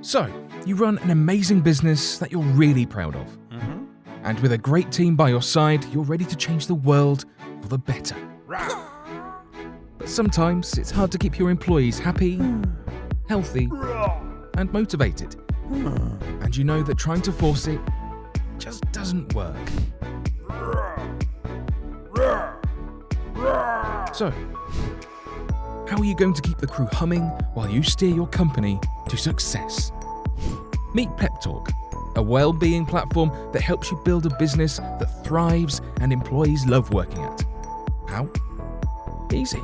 So, you run an amazing business that you're really proud of. Mm-hmm. And with a great team by your side, you're ready to change the world for the better. But sometimes it's hard to keep your employees happy, healthy, and motivated. And you know that trying to force it just doesn't work. So, how are you going to keep the crew humming while you steer your company to success? Meet Peptalk, a well-being platform that helps you build a business that thrives and employees love working at. How? Easy.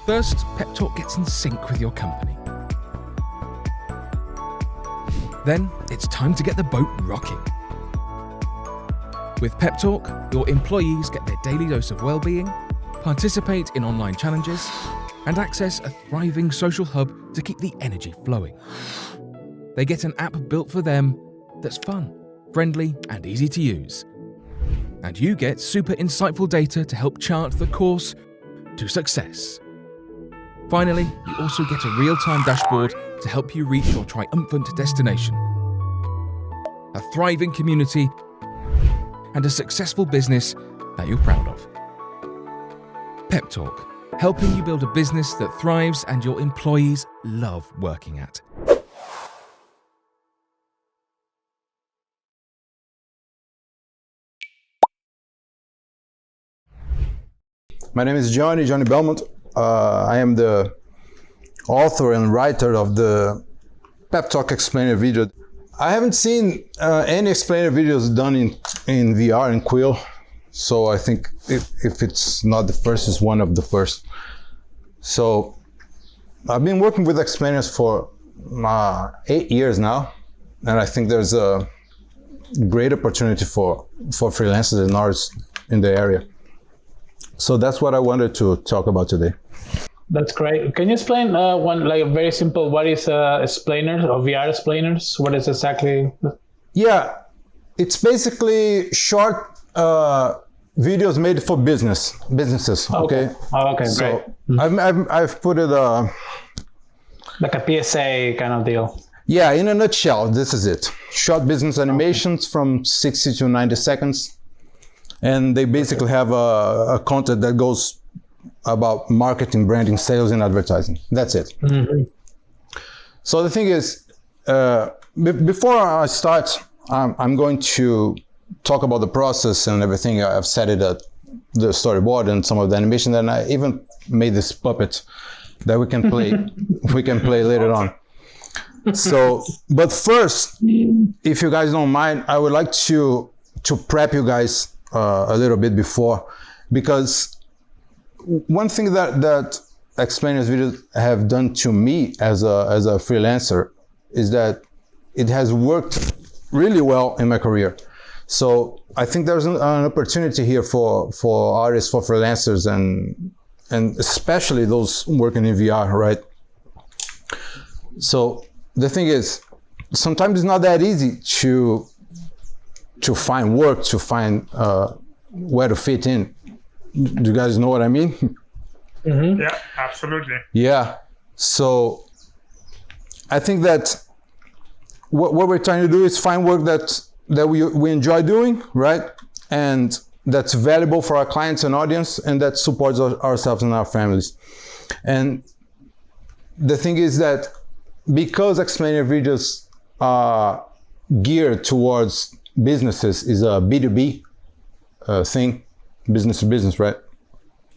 First, Peptalk gets in sync with your company. Then, it's time to get the boat rocking. With Peptalk, your employees get their daily dose of well-being, participate in online challenges, and access a thriving social hub to keep the energy flowing. They get an app built for them that's fun, friendly, and easy to use. And you get super insightful data to help chart the course to success. Finally, you also get a real-time dashboard to help you reach your triumphant destination. A thriving community and a successful business that you're proud of. Peptalk, helping you build a business that thrives and your employees love working at. My name is Johnny Belmont. I am the author and writer of the Peptalk explainer video. I haven't seen any explainer videos done in VR and Quill, so I think if it's not the first, it's one of the first. So I've been working with explainers for 8 years now, and I think there's a great opportunity for freelancers and artists in the area. So that's what I wanted to talk about today. That's great. Can you explain one, like very simple, what is explainers or VR explainers? What is exactly? Yeah, it's basically short videos made for businesses. Okay. Oh, okay, so great. I've put it Like a PSA kind of deal. Yeah, in a nutshell, this is it. Short business animations from 60 to 90 seconds. And they basically have a content that goes about marketing, branding, sales, and advertising. That's it. Mm-hmm. So the thing is, before I start, I'm going to talk about the process and everything. I've set it at the storyboard and some of the animation, and I even made this puppet that we can play. We can play later on. So, but first, if you guys don't mind, I would like to prep you guys a little bit before, because one thing that explainers videos have done to me as a freelancer is that it has worked really well in my career. So I think there's an opportunity here for artists, for freelancers, and especially those working in VR, right? So the thing is, sometimes it's not that easy to find work, to find where to fit in. Do you guys know what I mean? Mm-hmm. Yeah, absolutely. Yeah. So I think that what we're trying to do is find work that we enjoy doing, right? And that's valuable for our clients and audience, and that supports ourselves and our families. And the thing is that because explainer videos are geared towards businesses, is a B2B thing, business to business, right?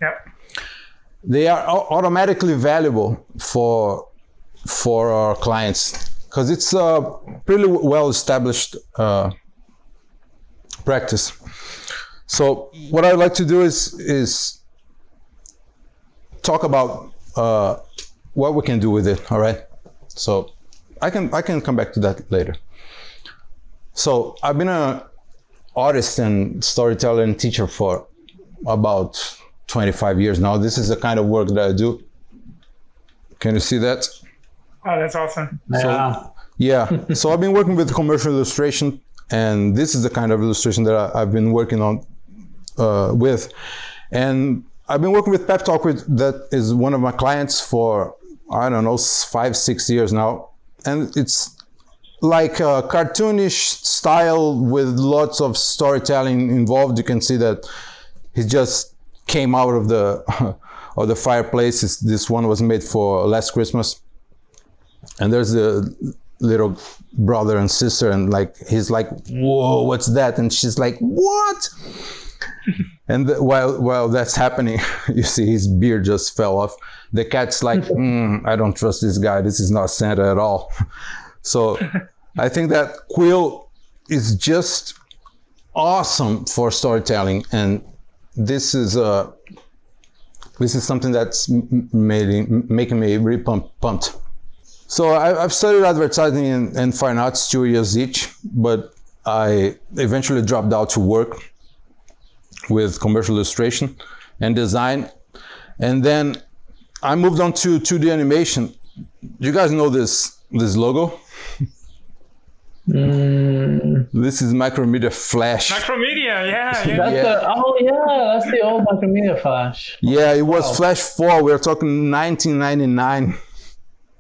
Yep. They are automatically valuable for our clients because it's a pretty well established practice. So what I'd like to do is talk about what we can do with it. All right. So I can come back to that later. So I've been an artist and storyteller and teacher for about 25 years now. This is the kind of work that I do. Can you see that? Oh, that's awesome. So I've been working with commercial illustration, and this is the kind of illustration that I've been working on with. And I've been working with Peptalk, that is one of my clients for, I don't know, 5-6 years now. And it's like a cartoonish style with lots of storytelling involved. You can see that he just came out of the of the fireplace. This one was made for last Christmas, and there's the little brother and sister, and like he's like, "Whoa, what's that?" And she's like, "What?" And while that's happening, you see his beard just fell off. The cat's like, I don't trust this guy. This is not Santa at all. So I think that Quill is just awesome for storytelling, and this is something that's making me really pumped. So I've studied advertising and fine arts 2 years each, but I eventually dropped out to work with commercial illustration and design, and then I moved on to 2D animation. You guys know this logo? This is Macromedia Flash. Macromedia, yeah. That's the old Macromedia Flash. Yeah, it was Flash 4. We're talking 1999.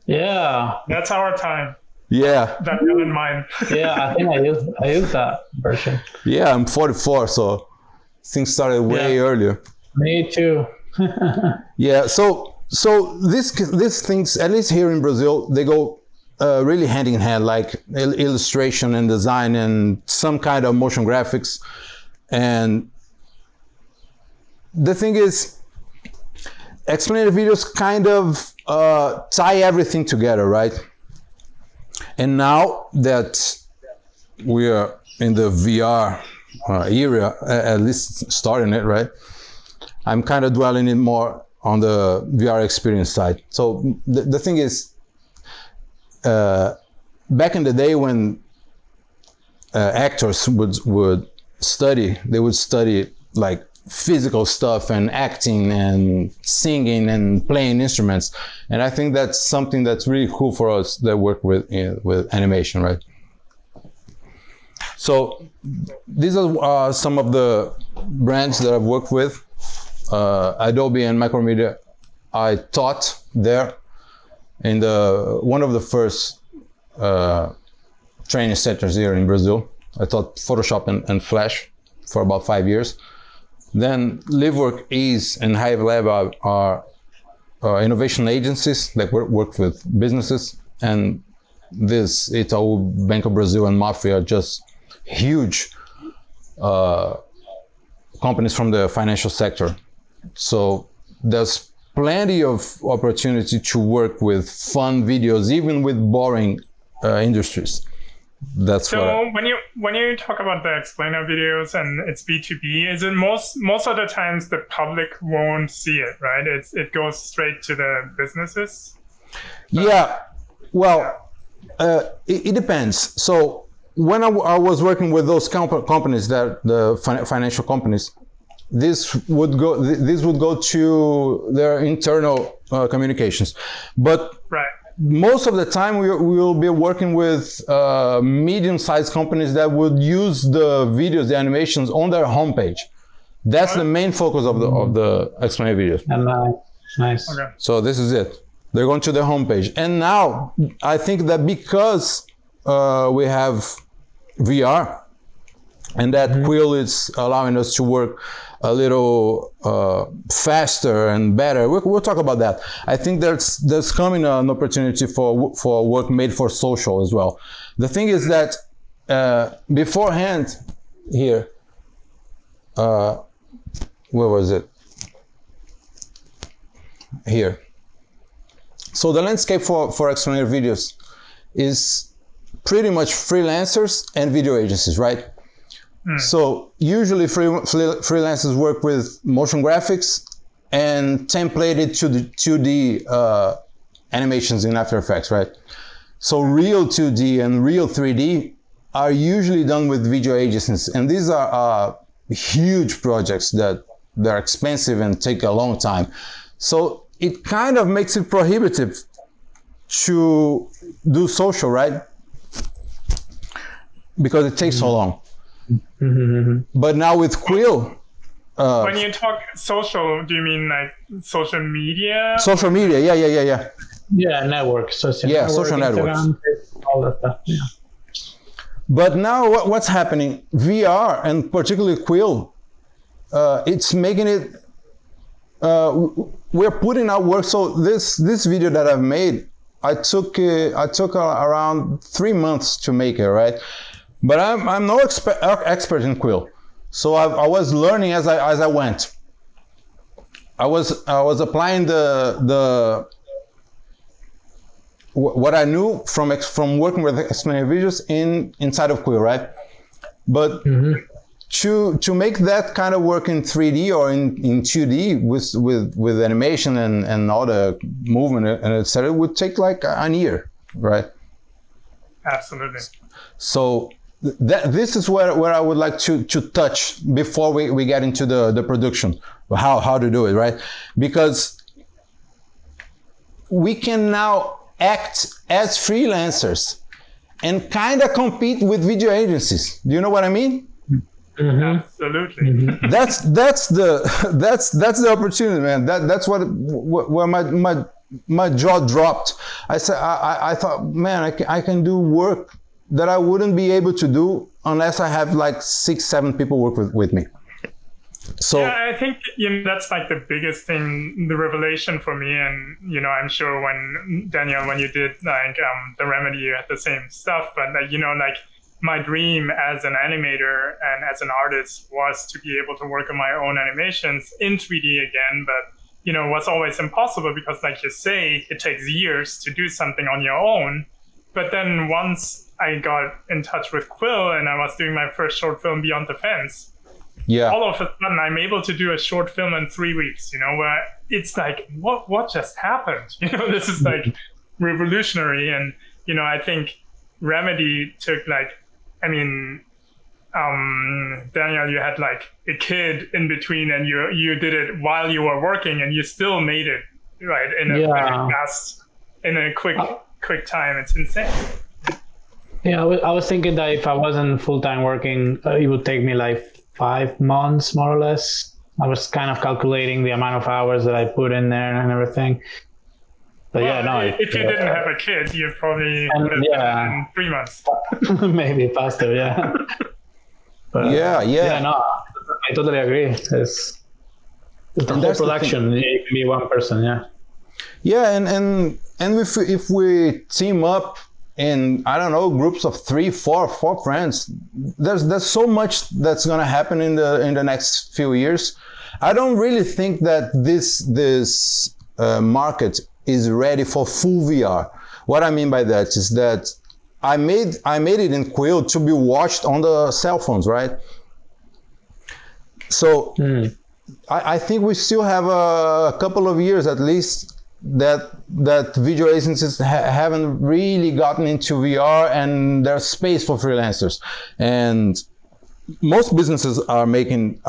Yeah. That's our time. Yeah. That you in mind. Yeah, I think I used that version. Yeah, I'm 44, so things started way earlier. Me too. Yeah, so these things, at least here in Brazil, they go really hand in hand, like illustration and design and some kind of motion graphics. And the thing is, explainer videos kind of tie everything together, right? And now that we are in the VR era, at least starting it, right? I'm kind of dwelling in more on the VR experience side. So the thing is, back in the day when actors would study, they would study like physical stuff and acting and singing and playing instruments. And I think that's something that's really cool for us that work with animation, right? So these are some of the brands that I've worked with. Adobe and Macromedia, I taught there in one of the first training centers here in Brazil. I taught Photoshop and Flash for about 5 years. Then LiveWork, Ease, and Hive Lab are innovation agencies that work with businesses. And this Itaú, Banco Brazil, and Mafia are just huge companies from the financial sector. So there's plenty of opportunity to work with fun videos, even with boring industries. That's so when you talk about the explainer videos and it's B2B, is it most of the times the public won't see it, right? It goes straight to the businesses. Yeah, well, it depends. So when I was working with those companies, that the financial companies, this would go to their internal communications, but right. Most of the time we will be working with medium-sized companies that would use the videos, the animations on their homepage. That's the main focus of the explainer videos. Nice. Okay. So this is it. They're going to their homepage, and now I think that because we have VR, and that Quill is allowing us to work a little faster and better. We'll talk about that. I think there's coming an opportunity for work made for social as well. The thing is that beforehand here, where was it? Here. So the landscape for explainer videos is pretty much freelancers and video agencies, right? So usually freelancers work with motion graphics and templated to the 2D animations in After Effects, right? So real 2D and real 3D are usually done with video agencies, and these are huge projects that they're expensive and take a long time. So it kind of makes it prohibitive to do social, right? Because it takes so long. But now with Quill, when you talk social, do you mean like social media? Social media, yeah. Yeah, networks. Social networks, social networks. Instagram, all that stuff. But now what's happening? VR and particularly Quill, it's making it. We're putting out work. So this video that I've made, I took around 3 months to make it, right? But I'm no expert in Quill, so I was learning as I went. I was applying the what I knew from working with explainer videos inside of Quill, right? But to make that kind of work in 3D or in 2D with animation and all the movement and etc., it would take like a year, right? Absolutely. So this is where I would like to touch before we get into the production, how to do it, right? Because we can now act as freelancers and kind of compete with video agencies. Do you know what I mean? Absolutely. That's the opportunity, man. That's where my jaw dropped. I said I thought, man, I can do work that I wouldn't be able to do unless I have like 6-7 people work with me. So yeah, I think that's like the biggest thing, the revelation for me. And I'm sure when Daniel, when you did like the Remedy, you had the same stuff. But like my dream as an animator and as an artist was to be able to work on my own animations in 3D again. But what's always impossible because, like you say, it takes years to do something on your own. But then once I got in touch with Quill and I was doing my first short film, Beyond the Fence, all of a sudden I'm able to do a short film in 3 weeks, where it's like, what just happened? This is like revolutionary. And, I think Remedy took Daniel, you had like a kid in between and you did it while you were working and you still made it, right? In a quick time. It's insane. Yeah, I was thinking that if I wasn't full-time working, it would take me like 5 months, more or less. I was kind of calculating the amount of hours that I put in there and everything. But if you didn't have a kid, you probably would have done it in 3 months. Maybe faster, yeah. But, I totally agree. It's the whole production. It can be one person, yeah. Yeah, and if we team up in, I don't know, groups of 3, 4 friends, there's so much that's gonna happen in the next few years. I don't really think that this market is ready for full VR. What I mean by that is that I made it in Quill to be watched on the cell phones, right? So I think we still have a couple of years at least that video agencies haven't really gotten into VR and there's space for freelancers. And most businesses are making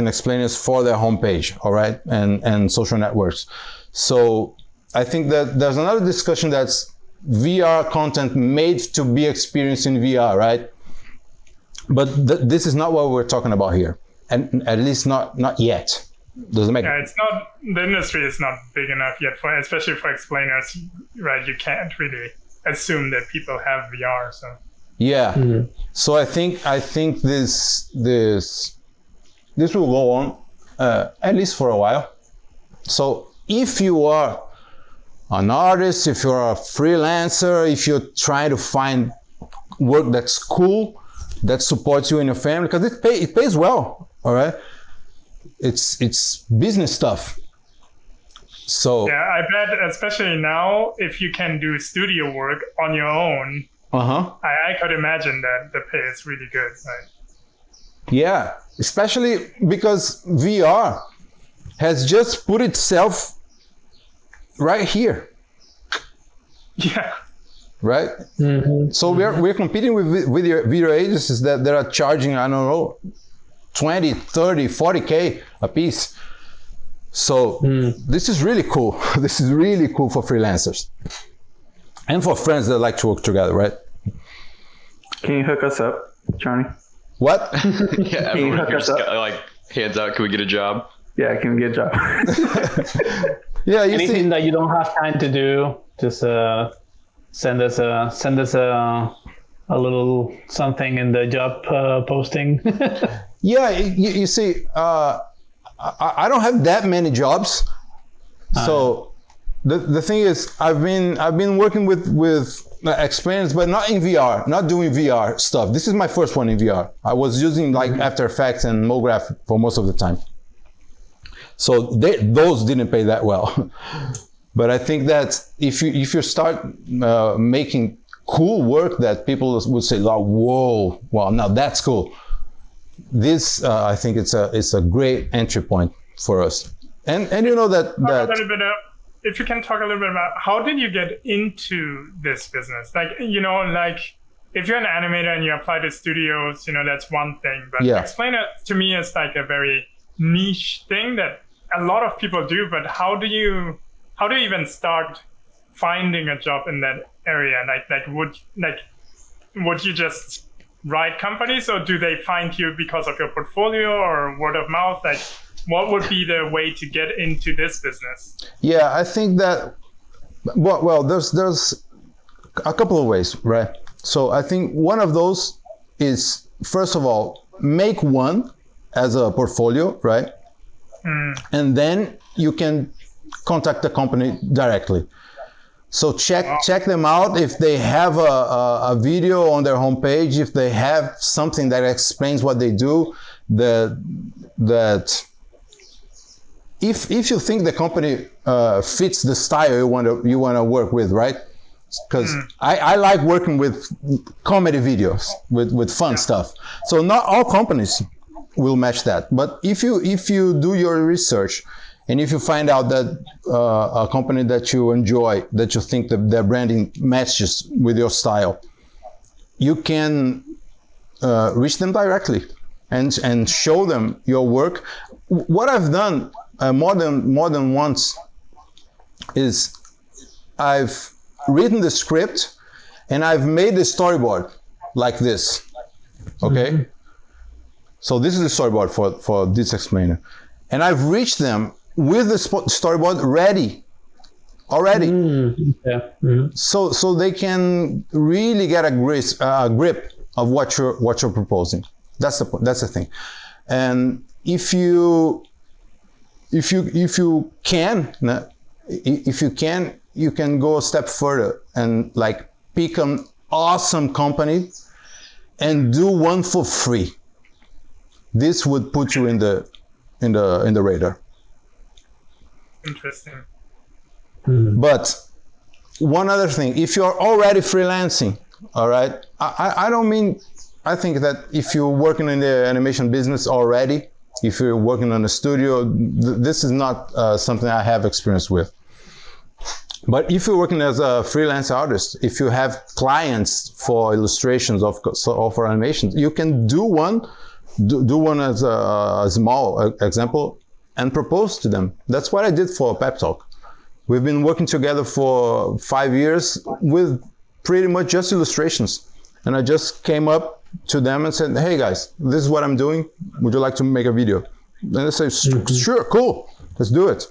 explainers for their homepage, all right, and social networks. So I think that there's another discussion that's VR content made to be experienced in VR, right? But this is not what we're talking about here, and at least not yet. Doesn't make it's not, the industry is not big enough yet especially for explainers, right? You can't really assume that people have VR. So so I think this will go on at least for a while. So if you are an artist, if you're a freelancer, if you're trying to find work that's cool, that supports you and your family, because it pays well, all right? It's business stuff. So yeah, I bet especially now, if you can do studio work on your own, I could imagine that the pay is really good, right? Yeah, especially because VR has just put itself right here. Yeah. Right? So we're competing with video agencies that are charging, I don't know, 20, 30, 40K a piece. So this is really cool. This is really cool for freelancers and for friends that like to work together, right? Can you hook us up, Johnny? What? Yeah, everyone just got, like, hands out, can we get a job? Yeah, can we get a job? Yeah, anything that you don't have time to do, just send us a a little something in the job posting. Yeah, you see, I don't have that many jobs, so the thing is, I've been working with experiments, but not in VR, not doing VR stuff. This is my first one in VR. I was using like After Effects and MoGraph for most of the time. So those didn't pay that well. But I think that if you start making cool work that people would say, like, whoa, wow, now that's cool. This I think it's a great entry point for us. And you know that a little bit if you can talk a little bit about how did you get into this business? Like, you know, like if you're an animator and you apply to studios, you know, that's one thing. But explain it to me as like a very niche thing that a lot of people do. But how do you even start finding a job in that area? Would you just write companies, or do they find you because of your portfolio or word of mouth? Like, what would be the way to get into this business? Yeah, I think that, well, there's a couple of ways, right? So I think one of those is, first of all, make one as a portfolio, right? And then you can contact the company directly. So check them out if they have a video on their homepage, if they have something that explains what they do, that if you think the company fits the style you want to work with, right? Because I like working with comedy videos, with fun stuff. So not all companies will match that. But if you do your research, and if you find out that a company that you enjoy, that you think that their branding matches with your style, you can reach them directly and show them your work. What I've done more than once is I've written the script and I've made the storyboard like this. Okay? So this is the storyboard for this explainer. And I've reached them with the storyboard ready already. So they can really get a grip of what you're proposing. That's the thing. And if you can, you can go a step further and like pick an awesome company and do one for free. This would put you in the radar. Interesting. But one other thing, if you're already freelancing, all right, I think that if you're working in the animation business already, if you're working on a studio, this is not something I have experience with. But if you're working as a freelance artist, if you have clients for illustrations or for animations, you can do one as a small example and propose to them. That's what I did for Peptalk. We've been working together for 5 years with pretty much just illustrations. And I just came up to them and said, hey guys, this is what I'm doing. Would you like to make a video? And they say, sure, cool, let's do it.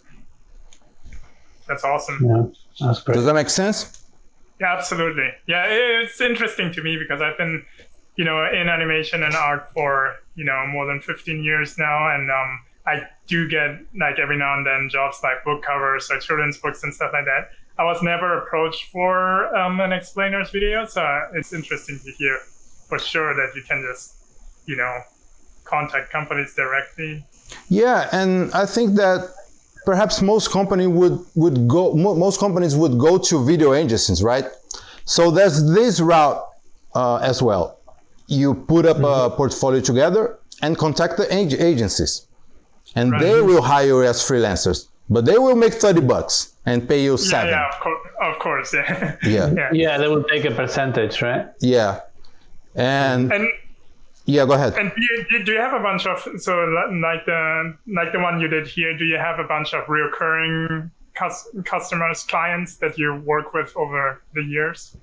That's awesome. Yeah, that's great. Does that make sense? Yeah, absolutely. Yeah, it's interesting to me because I've been, in animation and art for, more than 15 years now. And I do get, like, every now and then jobs like book covers or children's books and stuff like that. I was never approached for an explainer's video, so it's interesting to hear for sure that you can just, contact companies directly. Yeah, and I think that perhaps most companies would go to video agencies, right? So there's this route as well. You put up a portfolio together and contact the agencies, and they will hire you as freelancers, but they will make $30 and pay you $7. Yeah, of course, yeah. Yeah, they will take a percentage, right? Yeah, and yeah, go ahead. And do you have a bunch of, so like the one you did here, do you have a bunch of recurring customers, clients that you work with over the years?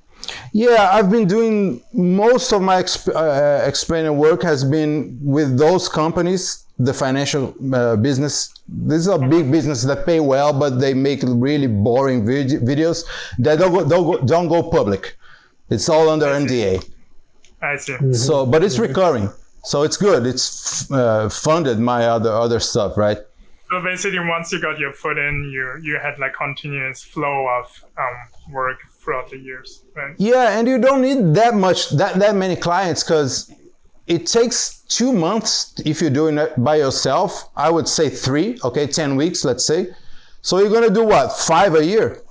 Yeah, I've been doing most of my explainer work has been with those companies, the financial business. This is a big business that pay well, but they make really boring videos that don't go public. It's all under NDA. I see. So, but it's recurring. So it's good. It's funded my other stuff, right? So basically, once you got your foot in, you had like continuous flow of work throughout the years, right? Yeah, and you don't need that many clients because it takes 2 months if you're doing it by yourself. I would say 3, okay, 10 weeks, let's say. So you're gonna do what, 5 a year?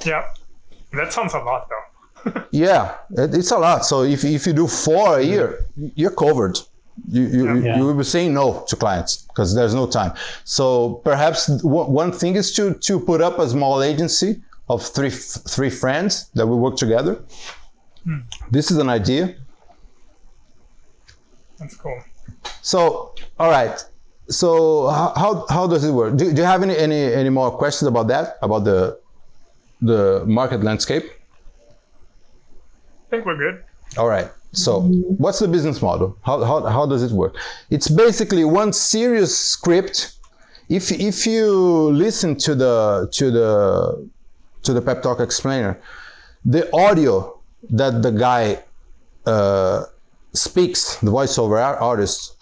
Yeah, that sounds a lot though. Yeah, it's a lot. So if you do 4 a year, you're covered. You will be saying no to clients because there's no time. So perhaps one thing is to put up a small agency of three friends that will work together. This is an idea. That's cool. So, all right. So how does it work? Do you have any more questions about that? About the market landscape? I think we're good. All right. So what's the business model? How does it work? It's basically one serious script. If you listen to the Peptalk explainer, the audio that the guy speaks, the voiceover artist,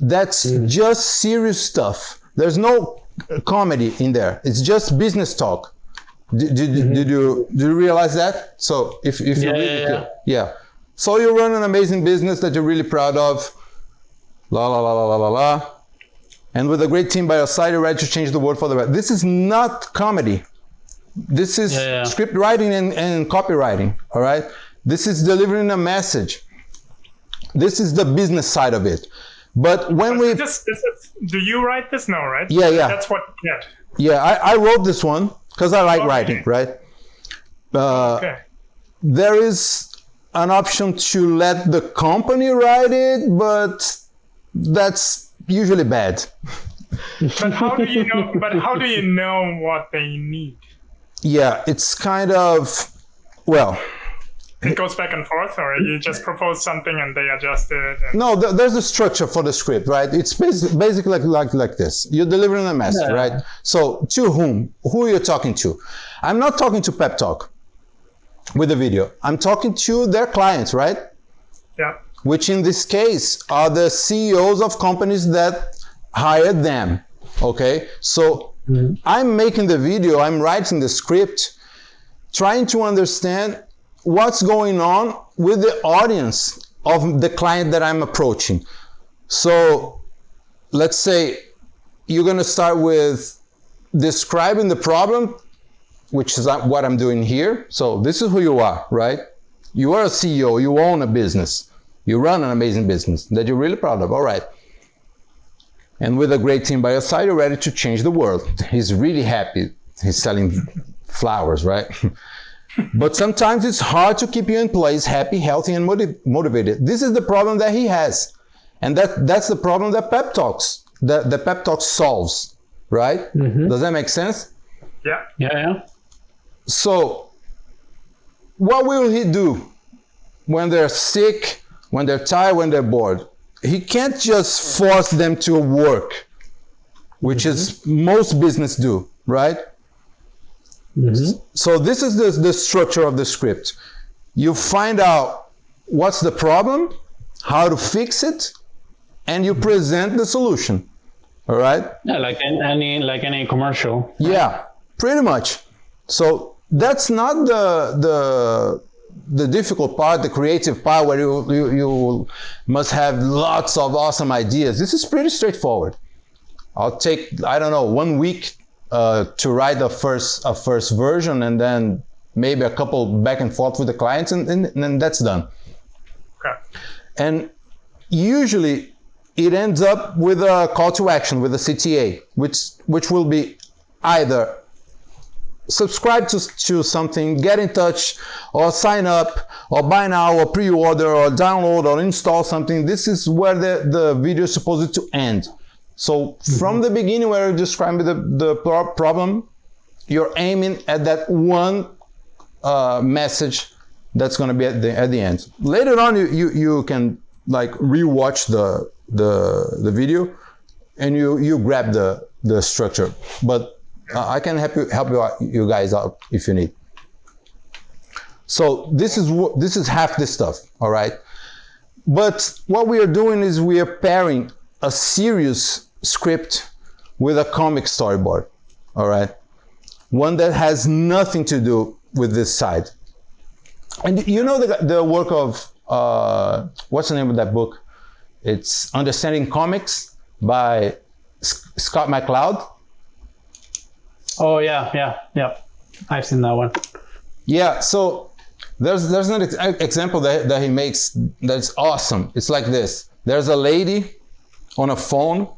that's just serious stuff. There's no comedy in there. It's just business talk. Did you realize that? So if you yeah. So you run an amazing business that you're really proud of, la la la la la la la, and with a great team by your side, you're ready to change the world for the better. This is not comedy. This is script writing and copywriting. All right. This is delivering a message. This is the business side of it. But when do you write this? No, right? Yeah. That's what. Yeah, I wrote this one because I like writing, right? There is an option to let the company write it, but that's usually bad. But how do you know? But how do you know what they need? Yeah, it's kind of, well. It goes back and forth, or you just propose something and they adjust it? No, there's a structure for the script, right? It's basically like this. You're delivering a message, right? So to whom? Who are you talking to? I'm not talking to Peptalk with the video. I'm talking to their clients, right? Yeah. Which in this case are the CEOs of companies that hired them, okay? So I'm making the video, I'm writing the script, trying to understand what's going on with the audience of the client that I'm approaching. So let's say you're going to start with describing the problem, which is what I'm doing here. So this is who you are, right? You are a CEO, you own a business, you run an amazing business that you're really proud of, all right. And with a great team by your side, you're ready to change the world. He's really happy. He's selling flowers, right? But sometimes it's hard to keep your employees happy, healthy, and motivated. This is the problem that he has. And that's the problem that Peptalk solves, right? Does that make sense? Yeah. So what will he do when they're sick, when they're tired, when they're bored? He can't just force them to work, which is most business do, right? So this is the structure of the script. You find out what's the problem, how to fix it, and you present the solution. All right? Yeah, like any commercial. Yeah, pretty much. So that's not the difficult part, the creative part where you must have lots of awesome ideas. This is pretty straightforward. I'll take, I don't know, 1 week to write a first version, and then maybe a couple back and forth with the clients, and then that's done. Okay. And usually it ends up with a call to action, with a CTA, which will be either subscribe to something, get in touch, or sign up, or buy now, or pre-order, or download, or install something. This is where the video is supposed to end. So from the beginning, where you're describing the problem, you're aiming at that one message that's going to be at the end. Later on, you can like rewatch the video, and you grab the structure. But I can help you guys out if you need. So this is half the stuff, all right? But what we are doing is we are pairing a serious script with a comic storyboard, all right? One that has nothing to do with this side. And you know the work of, what's the name of that book? It's Understanding Comics by Scott McCloud. Oh yeah. I've seen that one. Yeah, so there's an example that he makes that's awesome. It's like this. There's a lady on a phone.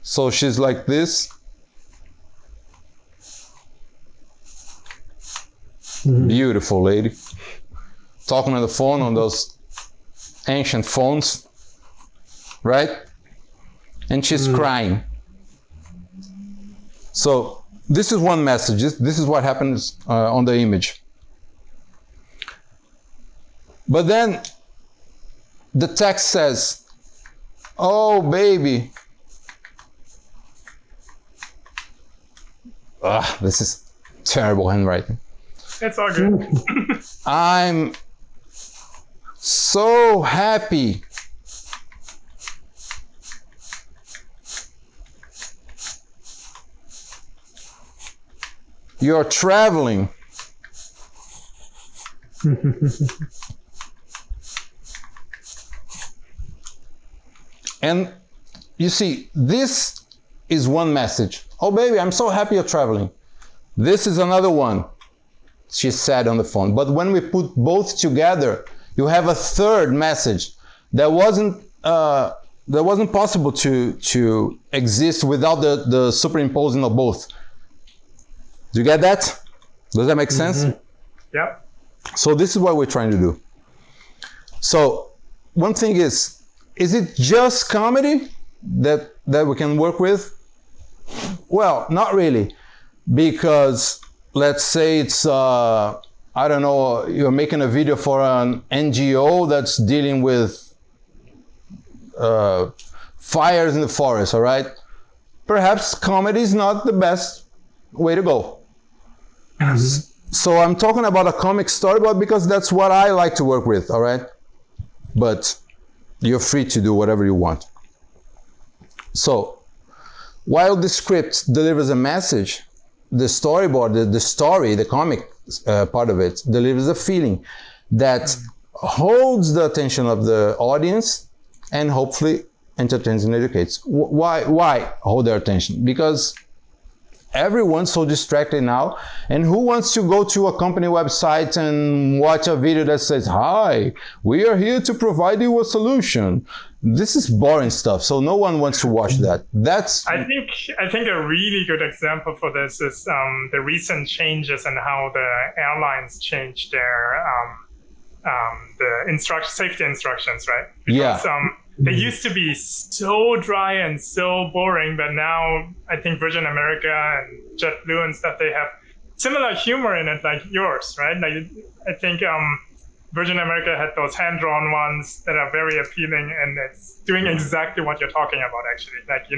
So she's like this. Mm-hmm. Beautiful lady. Talking on the phone on those ancient phones. Right? And she's crying. So this is one message. This is what happens on the image. But then the text says, "Oh, baby." This is terrible handwriting. It's all good. I'm so happy. You're traveling. And you see, this is one message. "Oh, baby, I'm so happy you're traveling." This is another one, she said on the phone. But when we put both together, you have a third message that wasn't possible to exist without the superimposing of both. Do you get that? Does that make sense? Yep. So this is what we're trying to do. So one thing is it just comedy that we can work with? Well, not really, because let's say it's, I don't know, you're making a video for an NGO that's dealing with fires in the forest, all right? Perhaps comedy is not the best way to go. So I'm talking about a comic storyboard because that's what I like to work with, all right? But you're free to do whatever you want. So while the script delivers a message, the storyboard, the comic part of it delivers a feeling that holds the attention of the audience and hopefully entertains and educates. Why hold their attention? Because everyone's so distracted now, and who wants to go to a company website and watch a video that says, "Hi, we are here to provide you a solution"? This is boring stuff, so no one wants to watch that. I think a really good example for this is the recent changes in how the airlines changed their safety instructions, right? Because, they used to be so dry and so boring, but now I think Virgin America and JetBlue and stuff, they have similar humor in it like yours, right? Like I think Virgin America had those hand-drawn ones that are very appealing, and it's doing exactly what you're talking about, actually. Like,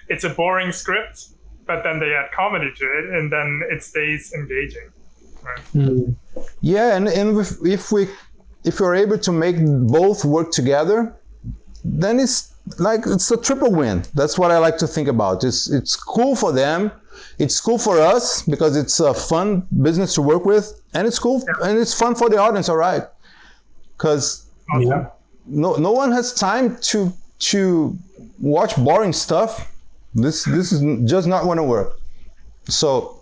it's a boring script, but then they add comedy to it, and then it stays engaging. Right? Yeah, and if we're able to make both work together, then it's a triple win. That's what I like to think about. It's cool for them, it's cool for us because it's a fun business to work with, and it's cool and it's fun for the audience, all right? Because no one has time to watch boring stuff. This is just not going to work. So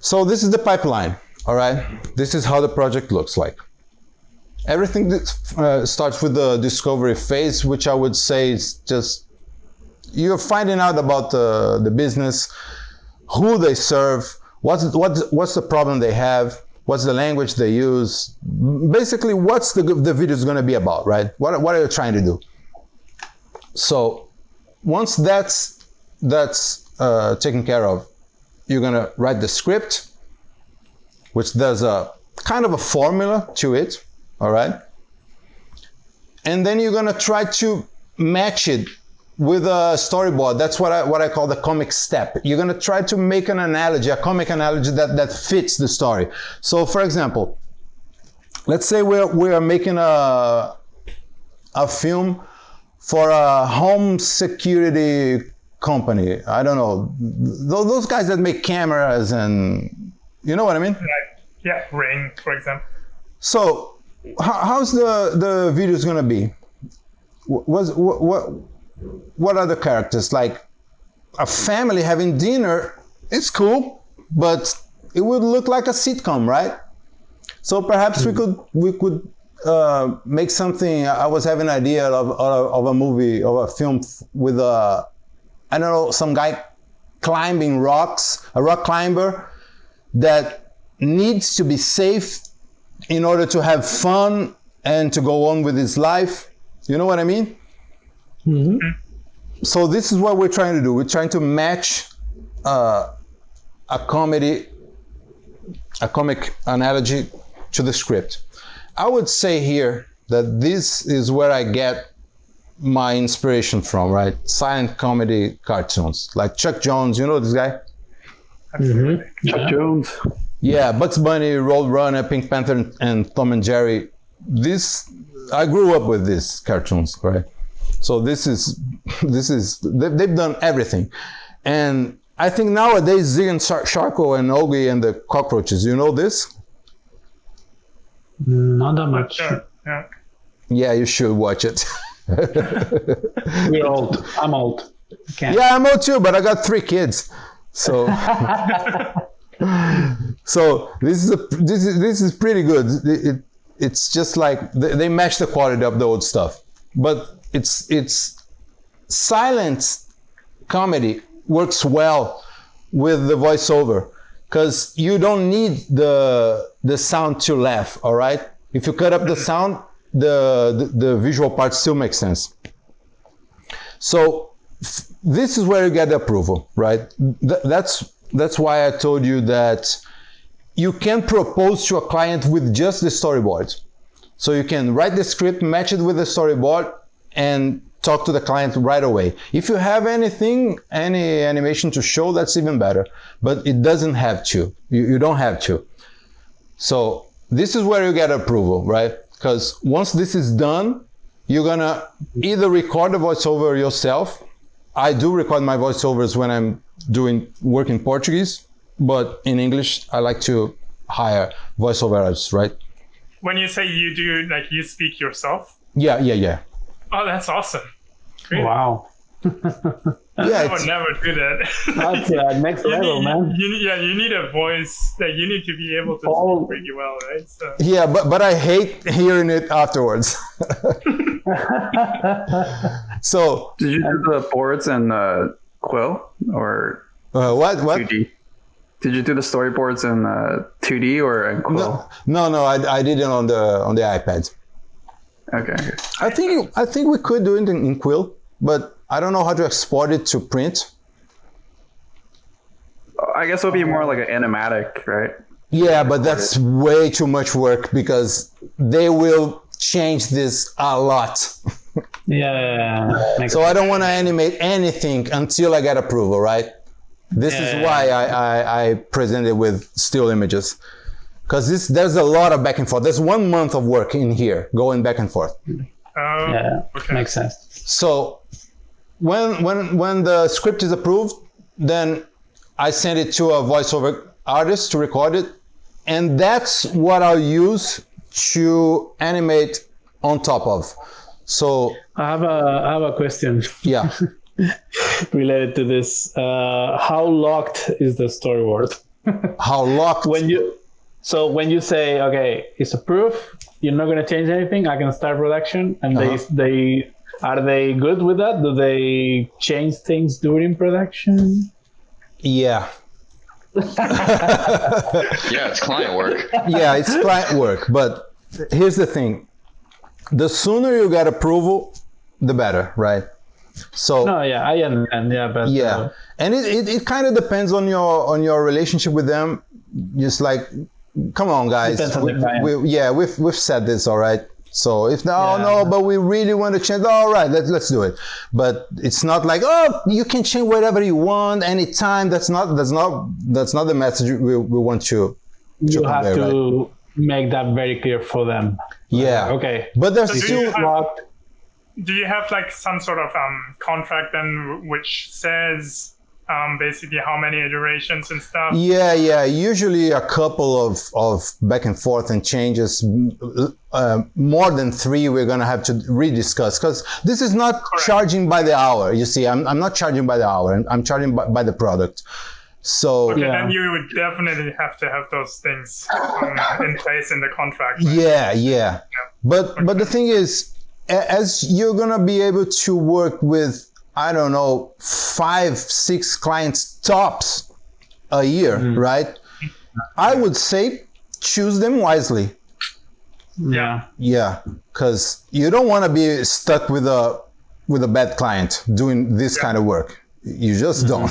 this is the pipeline, all right? This is how the project looks like. Everything starts with the discovery phase, which I would say is just you're finding out about the business, who they serve, what's the problem they have, what's the language they use, basically what's the video is going to be about, right? What are you trying to do? So once that's taken care of, you're going to write the script, which there's a kind of a formula to it. All right. And then you're going to try to match it with a storyboard, that's what I call the comic step. You're going to try to make an analogy, a comic analogy that fits the story. So for example, let's say we are making a film for a home security company. I don't know, those guys that make cameras, and you know what I mean? Yeah, Ring, for example. So how's the videos going to be? What are the characters? Like a family having dinner, it's cool, but it would look like a sitcom, right? So perhaps we could make something. I was having an idea of a movie, of a film with I don't know, some guy climbing rocks, a rock climber that needs to be safe in order to have fun and to go on with his life. You know what I mean? Mm-hmm. So this is what we're trying to do. We're trying to match a comic analogy to the script. I would say here that this is where I get my inspiration from, right? Silent comedy cartoons, like Chuck Jones. You know this guy? Mm-hmm. Chuck Jones. Yeah, Bugs Bunny, Roadrunner, Pink Panther, and Tom and Jerry. I grew up with these cartoons, right? So they've done everything. And I think nowadays Zig and Sharko and Ogie and the Cockroaches, you know this? Not that much. Yeah, you should watch it. We're old. I'm old. Yeah, I'm old too, but I got 3 kids. So so this is pretty good. It's just like they match the quality of the old stuff, but it's silent comedy works well with the voiceover because you don't need the sound to laugh. All right, if you cut up the sound, the visual part still makes sense. So this is where you get the approval, right? That's why I told you that you can propose to a client with just the storyboard. So you can write the script, match it with the storyboard, and talk to the client right away. If you have any animation to show, that's even better. But it doesn't have to. You don't have to. So this is where you get approval, right? Because once this is done, you're gonna either record the voiceover yourself. I do record my voiceovers when I'm doing work in Portuguese, but in English, I like to hire voiceover artists, right? When you say you do, like you speak yourself? Yeah. Oh, that's awesome. Great. Wow. Yeah, I would never do that. That's next level, man. You need a voice that you need to be able to speak pretty well, right? So. Yeah, but I hate hearing it afterwards. So did you do the boards in Quill or what 2D? Did you do the storyboards in 2D or in Quill? No. I did it on the iPad. Okay. I think we could do it in Quill, but I don't know how to export it to print. I guess it would be more like an animatic, right? Yeah, but that's way too much work because they will change this a lot. Yeah. So I don't want to animate anything until I get approval, right? This is why I present it with still images. Because there's a lot of back and forth. There's 1 month of work in here, going back and forth. Okay. Makes sense. So when the script is approved, then I send it to a voiceover artist to record it, and that's what I'll use to animate on top of. So I have a question. Yeah. Related to this. How locked is the storyboard? How locked? When you say, okay, it's approved, you're not going to change anything, I can start production, and they are they good with that? Do they change things during production? Yeah. Yeah, it's client work. Yeah, it's client work. But here's the thing. The sooner you get approval, the better, right? So no, yeah, I understand. Yeah, but yeah, and it kind of depends on your relationship with them. Just like, come on, guys. We've said this, all right. So if no, but we really want to change, all right, let's do it. But it's not like, oh, you can change whatever you want anytime. That's not the message we want to You convey, have to right? make that very clear for them. Yeah. Okay. But there's So still. do you have like some sort of contract then which says basically how many iterations and stuff? Yeah. Usually a couple of back and forth and changes. More than 3, we're gonna have to rediscuss, because this is not charging by the hour. You see, I'm not charging by the hour. I'm charging by the product. So okay, then you would definitely have to have those things in place in the contract. Right? Yeah. But the thing is, as you're gonna be able to work with, I don't know, 5-6 clients tops a year, right? I would say choose them wisely. Yeah, because you don't want to be stuck with a bad client doing this kind of work. You just don't.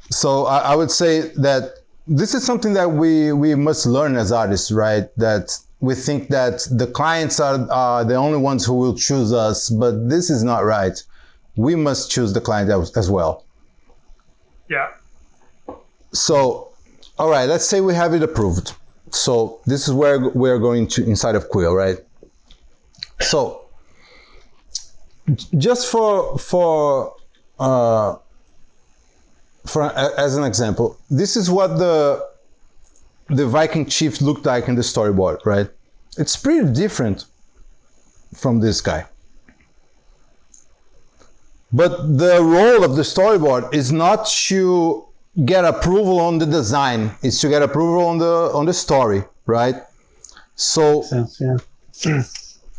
So I would say that this is something that we must learn as artists, right? That we think that the clients are the only ones who will choose us, but this is not right. We must choose the client as well. Yeah. So, all right, let's say we have it approved. So this is where we're going to inside of Quill, right? So just for as an example, this is what the Viking chief looked like in the storyboard, right? It's pretty different from this guy. But the role of the storyboard is not to get approval on the design, it's to get approval on the story, right? So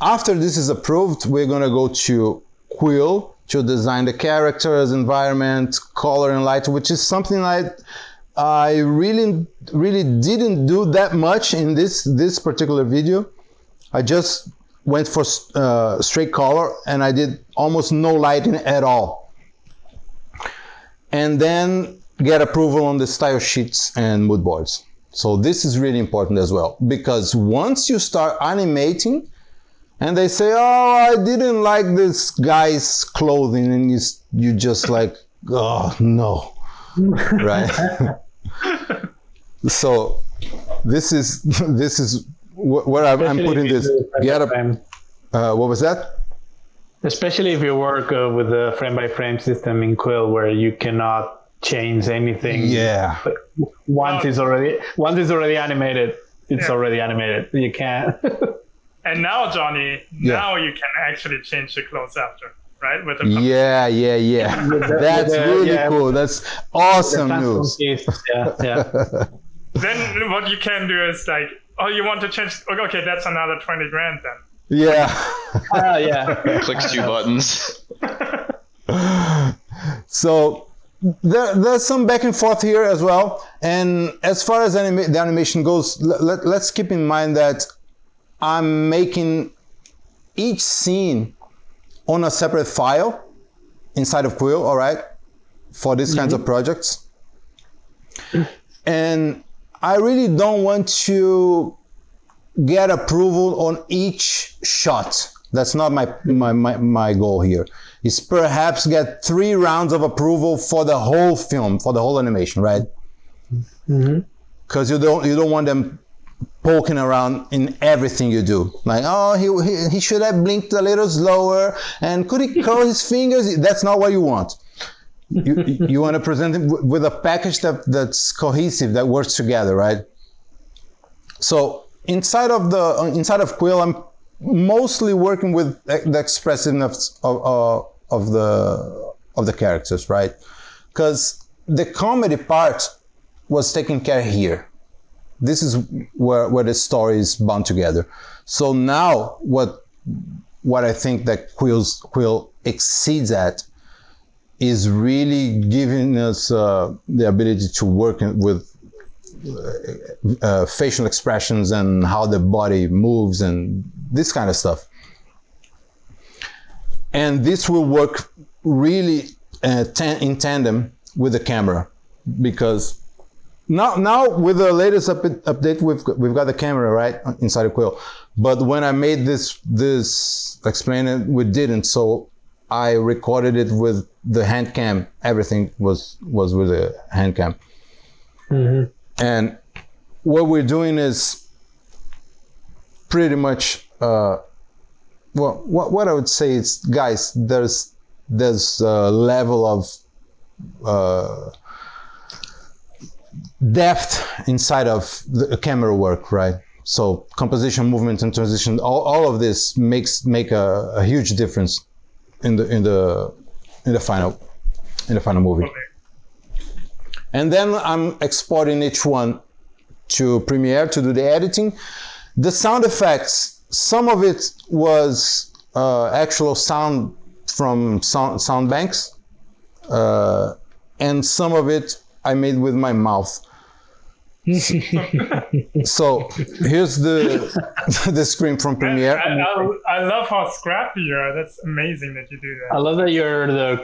after this is approved, we're gonna go to Quill to design the characters, environment, color and light, which is something I really didn't do that much in this particular video. I just went for straight color and I did almost no lighting at all. And then get approval on the style sheets and mood boards. So this is really important as well, because once you start animating and they say, oh, I didn't like this guy's clothing, and you just like, oh no, right? So this is where I'm putting this. What was that? Especially if you work with the frame by frame system in Quill, where you cannot change anything. Yeah. But once it's already animated, it's already animated. You can't. And now, Johnny, now you can actually change the clothes after, right? With the yeah. That's really cool. That's awesome news. Then what you can do is like, oh, you want to change? Okay, that's another 20 grand then. Yeah. Clicks 2 buttons. So there's some back and forth here as well. And as far as the animation goes, let's keep in mind that I'm making each scene on a separate file inside of Quill, all right, for these kinds of projects. And I really don't want to get approval on each shot. That's not my goal here. Is perhaps get 3 rounds of approval for the whole film, for the whole animation, right? Because you don't want them poking around in everything you do. Like, oh, he should have blinked a little slower, and could he curl his fingers? That's not what you want. You want to present it with a package that's cohesive, that works together, right? So inside of Quill, I'm mostly working with the expressiveness of the characters, right? Because the comedy part was taken care here. This is where the story is bound together. So now what I think that Quill exceeds at is really giving us the ability to work with facial expressions and how the body moves and this kind of stuff. And this will work really in tandem with the camera, because now with the latest update, we've got the camera right inside of Quill. But when I made this explainer, we didn't. So I recorded it with the hand cam. Everything was with the hand cam. Mm-hmm. And what we're doing is pretty much what I would say is, guys, there's a level of depth inside of the camera work, right? So composition, movement, and transition, all of this make a huge difference in the final movie. Okay. And then I'm exporting each one to Premiere to do the editing. The sound effects, some of it was actual sound from sound banks, and some of it I made with my mouth. So here's the screen from Premiere. I love how scrappy you are. That's amazing that you do that. I love that you're the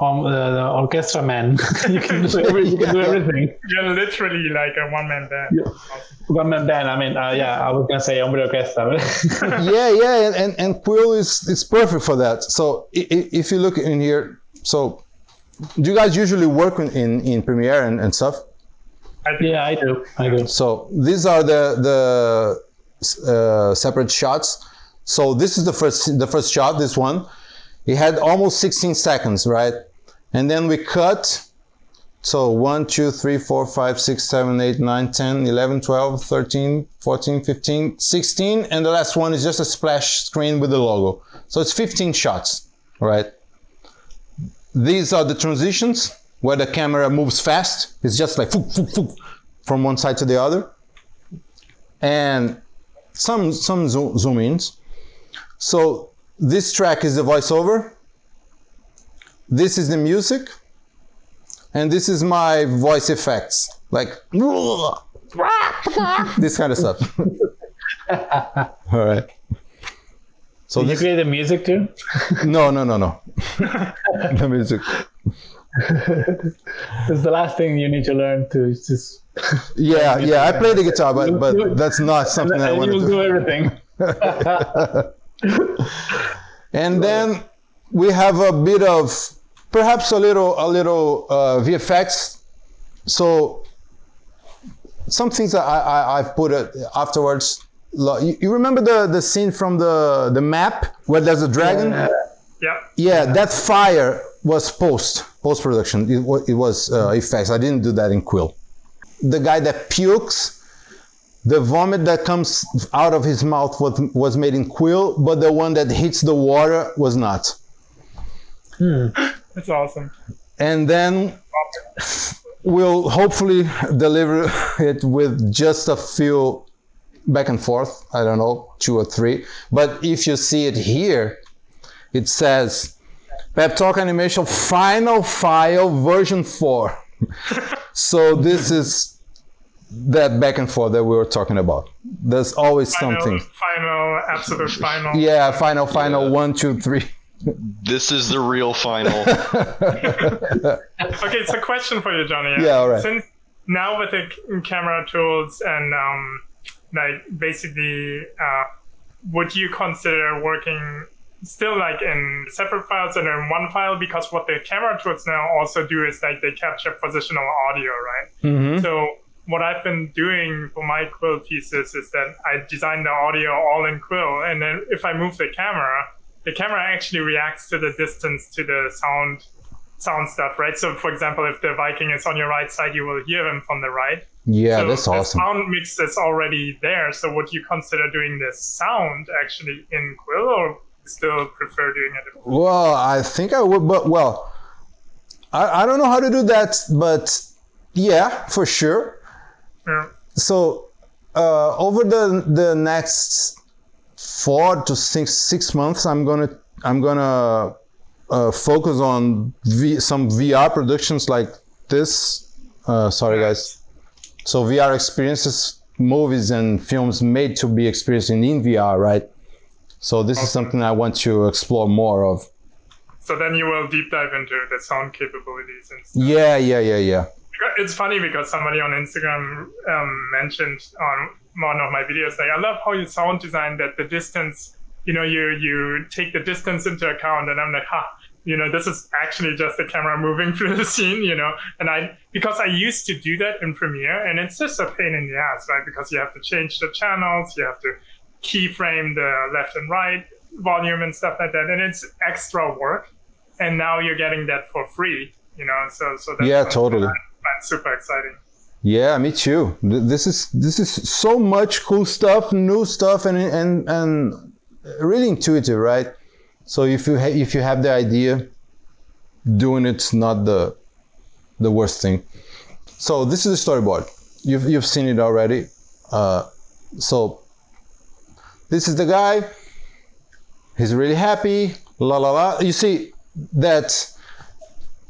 orchestra man. You can do everything. You're literally like a one-man band. Yeah. Awesome. One-man band. I mean, I was gonna say hombre orchestra. yeah, and Quill is perfect for that. So if you look in here, so do you guys usually work in Premiere and stuff? Yeah, I do. So these are the separate shots. So this is the first shot, this one. It had almost 16 seconds, right? And then we cut. So 1, 2, 3, 4, 5, 6, 7, 8, 9, 10, 11, 12, 13, 14, 15, 16. And the last one is just a splash screen with the logo. So it's 15 shots, right? These are the transitions, where the camera moves fast. It's just like from one side to the other. And some zoom ins. So this track is the voiceover. This is the music. And this is my voice effects. Like this kind of stuff. All right. So Did you create the music too? No. The music. It's the last thing you need to learn to just. Yeah. I play the guitar, but that's not something I want to do. You'll do everything. And then we have a bit of, perhaps a little VFX. So some things that I've put afterwards. You remember the scene from the map where there's a dragon? Yeah, that fire was post-production. It was effects. I didn't do that in Quill. The guy that pukes, the vomit that comes out of his mouth was made in Quill, but the one that hits the water was not. That's awesome. And then we'll hopefully deliver it with just a few back and forth. I don't know, 2 or 3. But if you see it here, it says Peptalk Animation Final File version 4. So this is that back and forth that we were talking about. There's always something. Absolute final. Yeah, final 1, 2, 3. This is the real final. Okay, it's a question for you, Johnny. Yeah, all right. Since now with the camera tools and like basically, would you consider working still like in separate files and in one file? Because what the camera tools now also do is like they capture positional audio, right? Mm-hmm. So what I've been doing for my Quill pieces is that I design the audio all in Quill, and then if I move the camera actually reacts to the distance to the sound stuff, right? So for example, if the Viking is on your right side, you will hear him from the right. Yeah, so that's awesome. The sound mix is already there. So would you consider doing the sound actually in Quill, or still prefer doing it in Quill? Well, I think I would, but I don't know how to do that, but yeah, for sure. Yeah. So over the next 4 to 6 months, I'm gonna focus on some VR productions like this. Sorry, guys. So VR experiences, movies and films made to be experienced in VR, right? So this is something I want to explore more of. So then you will deep dive into the sound capabilities and stuff. Yeah. It's funny because somebody on Instagram mentioned on one of my videos, like, I love how you sound design that the distance, you take the distance into account. And I'm like, this is actually just the camera moving through the scene, and because I used to do that in Premiere, and it's just a pain in the ass, right? Because you have to change the channels, you have to keyframe the left and right volume and stuff like that, and it's extra work. And now you're getting that for free, so that's totally. That's super exciting. Yeah, me too. This is so much cool stuff, new stuff, and really intuitive, right? So if you have the idea, doing it's not the worst thing. So this is the storyboard. You've seen it already. So this is the guy. He's really happy. La la la. You see that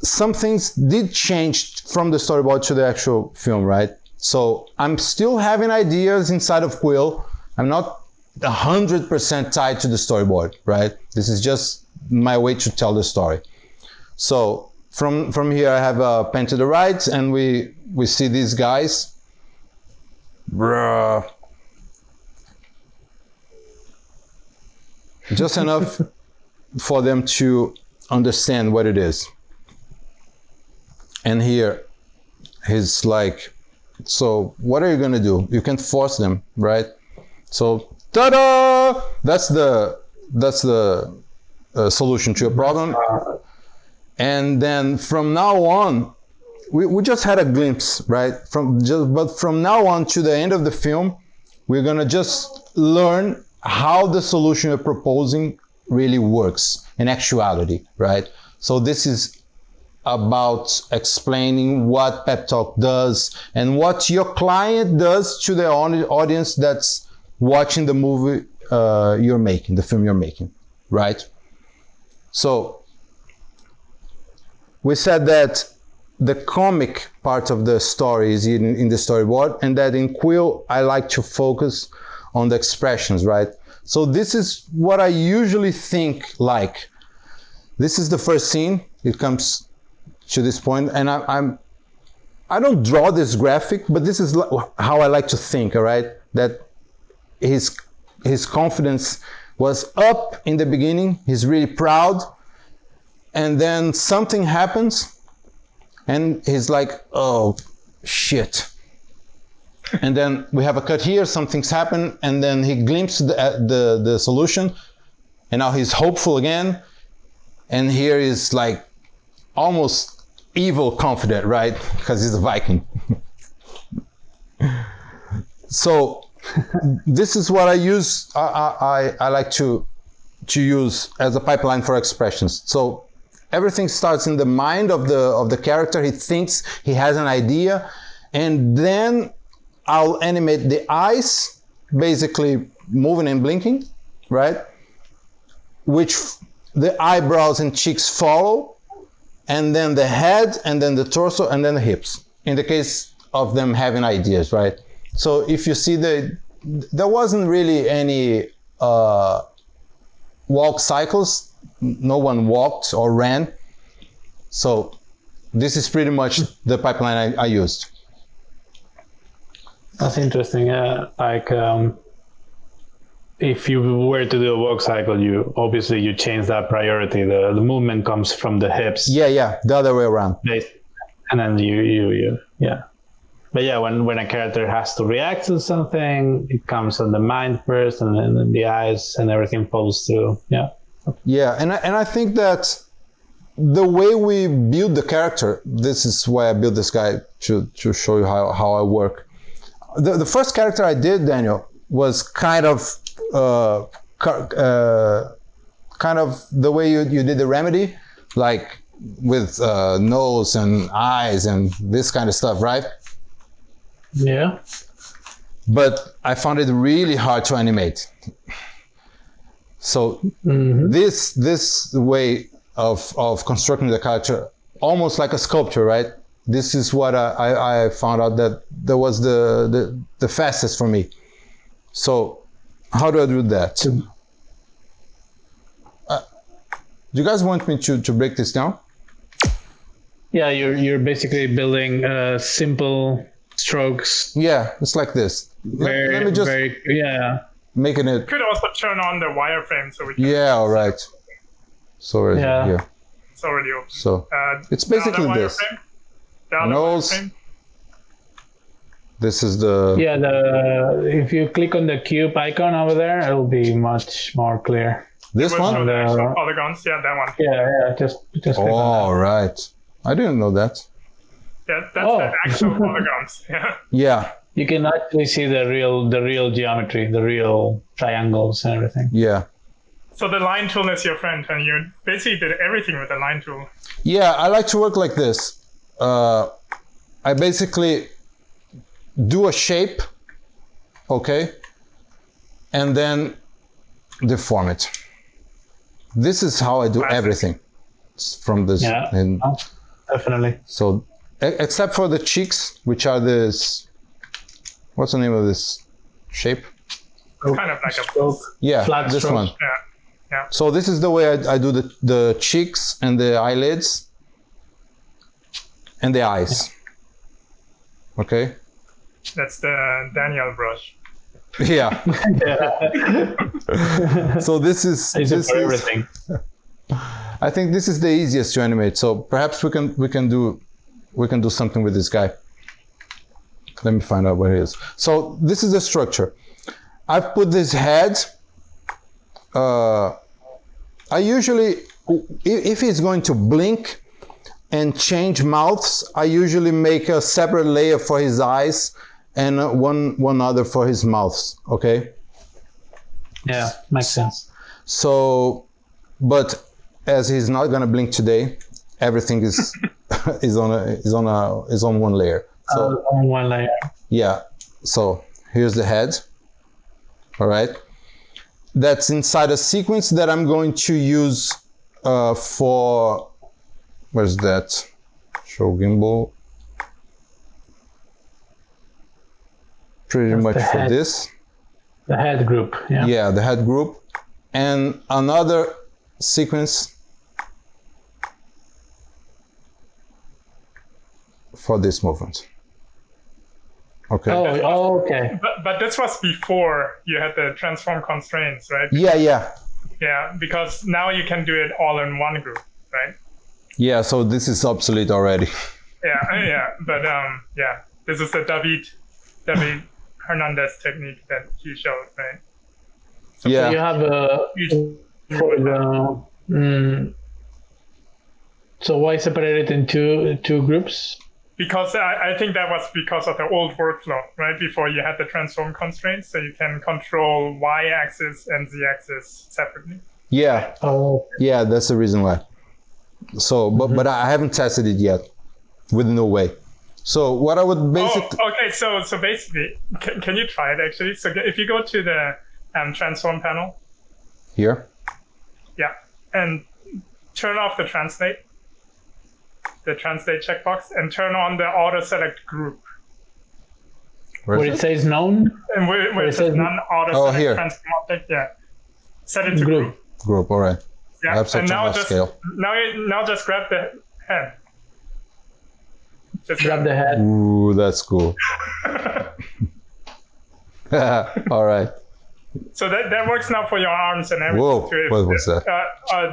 some things did change from the storyboard to the actual film, right? So I'm still having ideas inside of Quill. I'm not 100% tied to the storyboard, right? This is just my way to tell the story. So from here I have a pen to the right, and we see these guys. Bruh. Just enough for them to understand what it is. And here he's like, so what are you gonna do? You can't force them, right? So ta-da! That's the solution to a problem. And then from now on, we just had a glimpse, right? But from now on to the end of the film, we're gonna just learn how the solution you're proposing really works in actuality, right? So this is about explaining what Peptalk does and what your client does to the audience that's watching the movie you're making, the film you're making, right? So we said that the comic part of the story is in the storyboard, and that in Quill I like to focus on the expressions, right? So this is what I usually think like. This is the first scene. It comes to this point, and I don't draw this graphic, but this is how I like to think, all right? That his confidence was up in the beginning. He's really proud, and then something happens, and he's like, oh shit. And then we have a cut here, something's happened, and then he glimpses the solution, and now he's hopeful again, and here is like almost evil confident, right? Because he's a Viking. So this is what I use. I like to use as a pipeline for expressions. So everything starts in the mind of the character. He thinks he has an idea, and then I'll animate the eyes, basically moving and blinking, right? Which the eyebrows and cheeks follow, and then the head, and then the torso, and then the hips, in the case of them having ideas, right? So if you see there wasn't really any walk cycles. No one walked or ran. So this is pretty much the pipeline I used. That's interesting. Yeah, like if you were to do a walk cycle, you obviously change that priority. The movement comes from the hips. Yeah, the other way around. And then you yeah. But yeah, when a character has to react to something, it comes on the mind first, and then the eyes, and everything follows through. Yeah. Yeah, and I think that the way we build the character, this is why I built this guy to show you how I work. The first character I did, Daniel, was kind of the way you did the Remedy, like with nose and eyes and this kind of stuff, right? Yeah. But I found it really hard to animate. So this way of constructing the character, almost like a sculpture, right? This is what I found out that was the fastest for me. So how do I do that? Do you guys want me to break this down? Yeah, you're basically building simple strokes. Yeah, it's like this. Let me just making it. Could also turn on the wireframe so we can. Yeah, all right. So where is it? Here. It's already open. So it's basically this. Nose. This is the. Yeah, if you click on the cube icon over there, it'll be much more clear. This one? The actual polygons, yeah, that one. Yeah, just click on that. All right. I didn't know that. Yeah, that's the actual polygons. Yeah. Yeah. You can actually see the real geometry, the real triangles and everything. Yeah. So the line tool is your friend, and you basically did everything with the line tool. Yeah, I like to work like this. I basically do a shape, okay, and then deform it. This is how I do everything from this. Yeah, definitely. So, except for the cheeks, which are this. What's the name of this shape? It's kind of like a flat this stroke. one. Yeah. So this is the way I do the cheeks and the eyelids and the eyes. Okay. That's the Daniel brush. Yeah. So this is everything. I think this is the easiest to animate. So perhaps we can do something with this guy. Let me find out what it is. So this is the structure. I've put this head. I usually, if he's going to blink and change mouths, I usually make a separate layer for his eyes and one other for his mouths. Okay. Yeah, makes sense. So, but as he's not gonna blink today, everything is is on one layer. So on one layer. Yeah. So here's the head. All right. That's inside a sequence that I'm going to use for. Where's that? Show gimbal. Pretty much for head. this. The head group. Yeah. Yeah, the head group, and another sequence for this movement. Okay. Oh, okay. But this was before you had the transform constraints, right? Yeah. Yeah, because now you can do it all in one group, right? Yeah, so this is obsolete already. Yeah. But this is the David Hernandez technique that he showed, right? So you have so why separate it into two groups? Because I think that was because of the old workflow, right? Before you had the transform constraints, so you can control y-axis and z-axis separately. Yeah. Oh. Yeah, that's the reason why. So, but I haven't tested it yet with no way. So what I would basically... Oh, okay. So basically, can you try it actually? So if you go to the transform panel. Here? Yeah. And turn off the translate checkbox, and turn on the auto select group. Where it says known? And where it says none auto select here. transform object, yeah. Set it to group. Group, all right. Yeah. And now just grab the head. Just grab the head. Ooh, that's cool. All right. So that works now for your arms and everything. Whoa, too. what was that?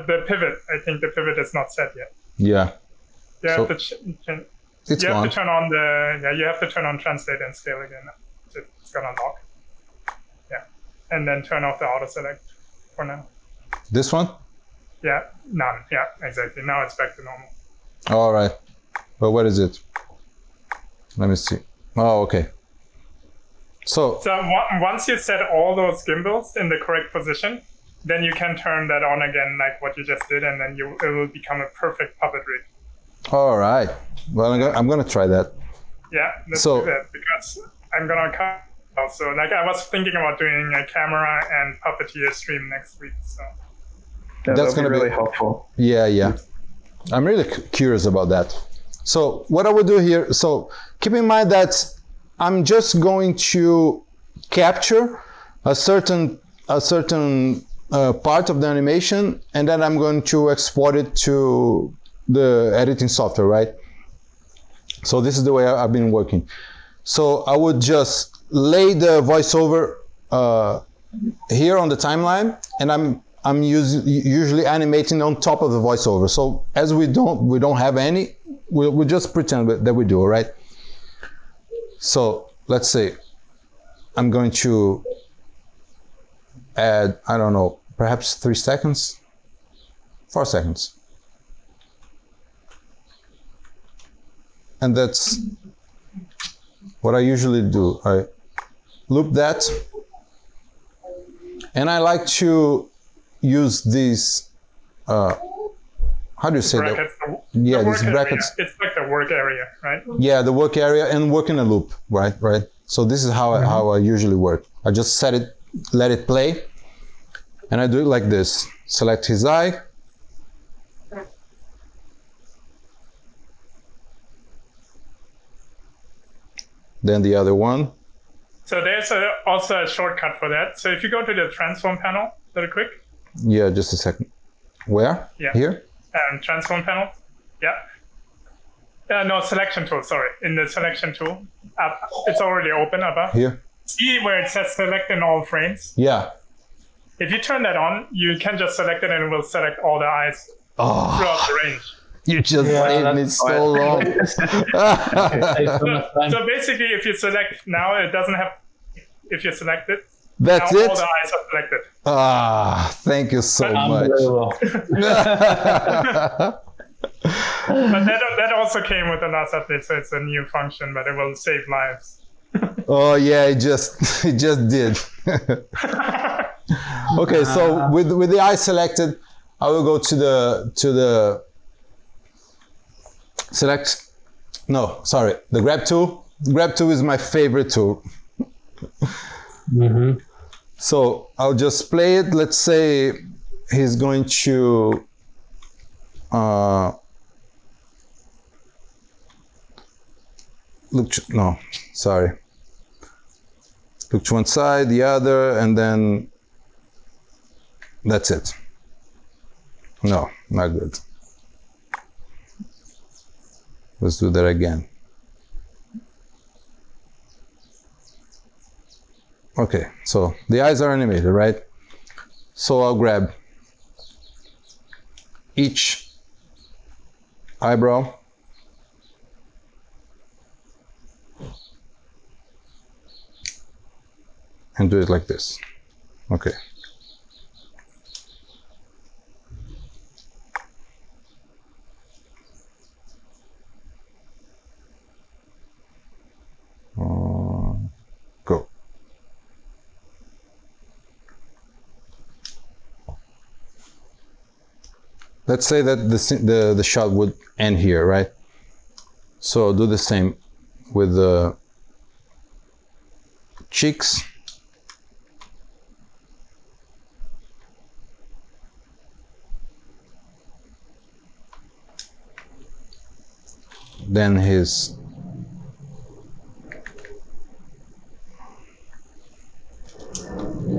The pivot. I think the pivot is not set yet. Yeah. You have to turn on you have to turn on translate and scale again. It's gonna lock. Yeah. And then turn off the auto select for now. This one? Yeah, none. Yeah, exactly. Now it's back to normal. All right. But what is it? Let me see. Oh, okay. So once you set all those gimbals in the correct position, then you can turn that on again like what you just did, and then it will become a perfect puppet rig. All right. Well, I'm gonna try that. Yeah, let's do that, because I'm gonna cut also. Like I was thinking about doing a camera and puppeteer stream next week. So that's gonna be really helpful. Yeah. I'm really curious about that. So what I would do here. So keep in mind that I'm just going to capture a certain part of the animation, and then I'm going to export it to the editing software, right? So this is the way I've been working. So I would just lay the voiceover here on the timeline, and I'm usually animating on top of the voiceover. So as we don't have any, we'll just pretend that we do, all right? So let's say I'm going to add, I don't know, perhaps 3 seconds, 4 seconds. And that's what I usually do. I loop that. And I like to use these, how do you say brackets, that? Yeah, these brackets. Area. It's like the work area, right? Yeah, the work area and work in a loop, right? So this is how I usually work. I just set it, let it play, and I do it like this. Select his eye. Then the other one. So there's also a shortcut for that. So if you go to the transform panel, very quick. Yeah, just a second. Where? Yeah. Here? Transform panel. Yeah. No, selection tool, sorry. In the selection tool, it's already open above. Here? See where it says select in all frames? Yeah. If you turn that on, you can just select it and it will select all the eyes throughout the range. You just made me so long. So basically, if you select now, it doesn't have, if you select it, that's now it? all the eyes are selected. Thank you so much. But that also came with the last update, so it's a new function, but it will save lives. Oh yeah, it just did. Okay, so with the eye selected, I will go to the select. No, sorry, the grab tool. Grab tool is my favorite tool. Mm-hmm. So I'll just play it. Let's say he's going to look to one side, the other, and then that's it. No, not good. Let's do that again. Okay, so the eyes are animated, right? So I'll grab each eyebrow and do it like this. Okay. Go. Let's say that the shot would end here, right? So do the same with the cheeks. Then his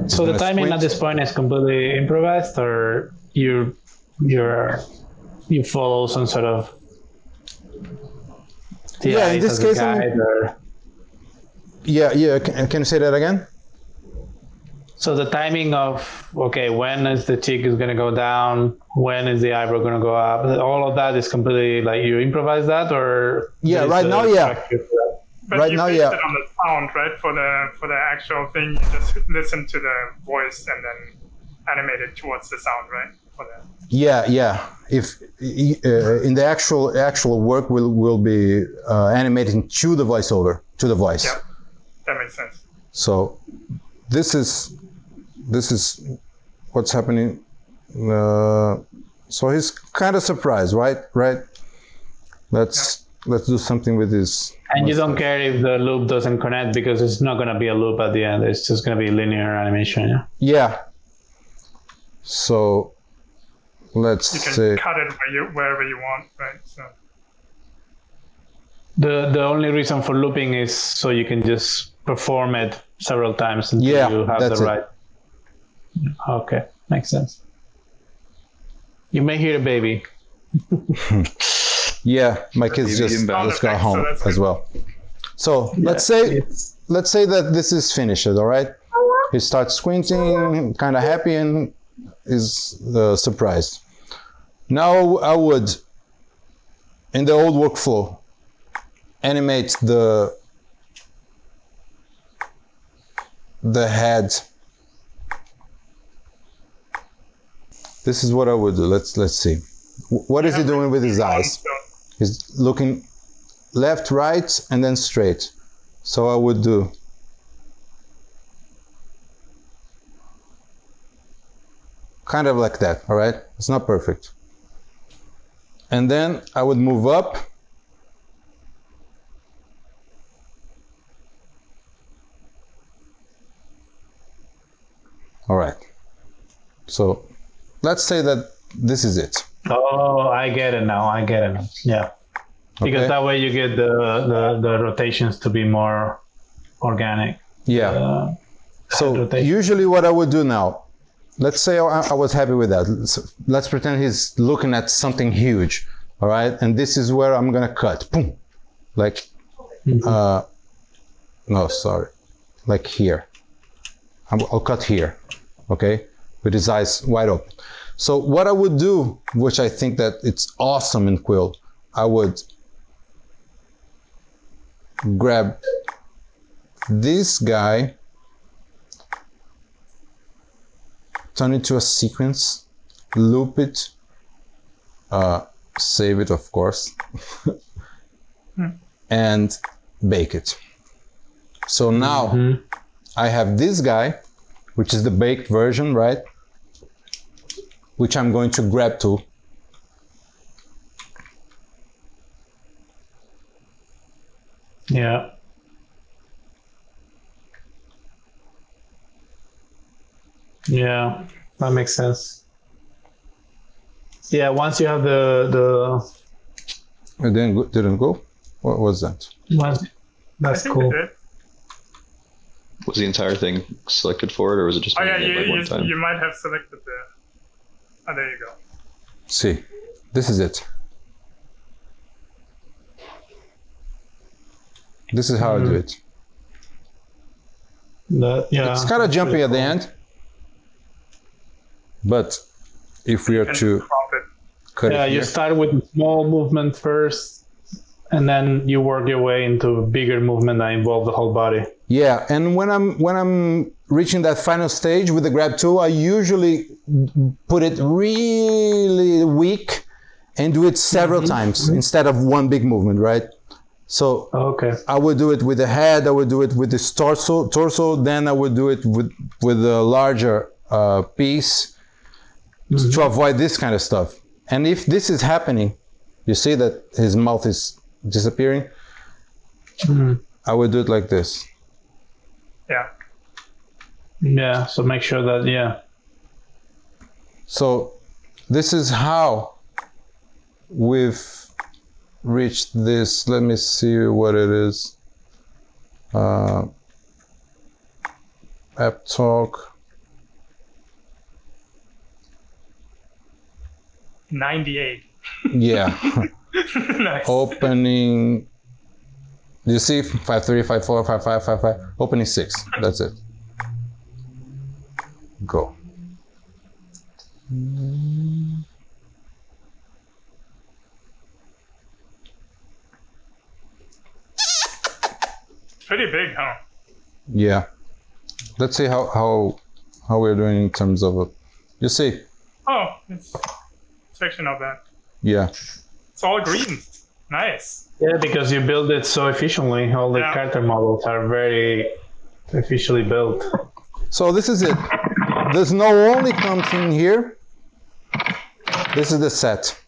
So the timing at this point is completely improvised, or you follow some sort of yeah, in this case, yeah. Can you say that again? So the timing of, okay, when is the cheek is going to go down? When is the eyebrow going to go up? All of that is completely like you improvise that, or yeah, right now, yeah. But right you now, based yeah. it on the sound, right? For the actual thing, you just listen to the voice and then animate it towards the sound, right? For the Yeah. If in the actual work will be animating to the voiceover, to the voice. Yeah, that makes sense. So this is what's happening. So he's kind of surprised, right? Let's do something with this. And you don't care if the loop doesn't connect, because it's not going to be a loop at the end. It's just going to be linear animation. Yeah. Yeah. So let's you can say cut it wherever you want, right? So the only reason for looping is so you can just perform it several times until you have the right. Okay, makes sense. You may hear a baby. Yeah, my kids just got home as well. So let's say that this is finished, all right? He starts squinting, kind of happy, and is surprised. Now I would, in the old workflow, animate the head. This is what I would do. Let's see. What is he doing with his eyes? He's looking left, right, and then straight. So I would do kind of like that, all right? It's not perfect. And then I would move up. All right. So let's say that this is it. Oh, I get it now. Yeah. Because that way you get the rotations to be more organic. Yeah. So usually what I would do now, let's say I was happy with that. Let's pretend he's looking at something huge, all right? And this is where I'm gonna cut, boom, like, no, sorry, like here. I'll cut here, okay? With his eyes wide open. So what I would do, which I think that it's awesome in Quill, I would grab this guy, turn it to a sequence, loop it, save it, of course, and bake it. So now I have this guy, which is the baked version, right? Which I'm going to grab to. Yeah. Yeah, that makes sense. Yeah, once you have the It didn't go? What was that? That's cool. Was the entire thing selected for it, or was it just? Oh yeah, one time? you might have selected the. Oh, there you go. See, this is it. This is how I do it. It's kind of jumpy at the end, but if we are to cut it you here, start with small movement first, and then you work your way into bigger movement that involve the whole body. yeah. And when I'm reaching that final stage with the grab tool, I usually put it really weak and do it several times instead of one big movement, right? So I would do it with the head, I would do it with this torso, then I would do it with a larger piece to avoid this kind of stuff. And if this is happening, you see that his mouth is disappearing, I would do it like this. Yeah. Yeah, so make sure that, So this is how we've reached this. Let me see what it is. Peptalk. 98. Yeah. Nice. Opening. Do you see 5-3, 5-4, 5-5, 5-5? Opening 6. That's it. Go. Pretty big, huh? Yeah. Let's see how we're doing in terms of you see. Oh, it's actually not bad. Yeah. It's all green. Nice. Yeah, because you build it so efficiently. All the character models are very efficiently built. So this is it. There's no only comes in here. This is the set.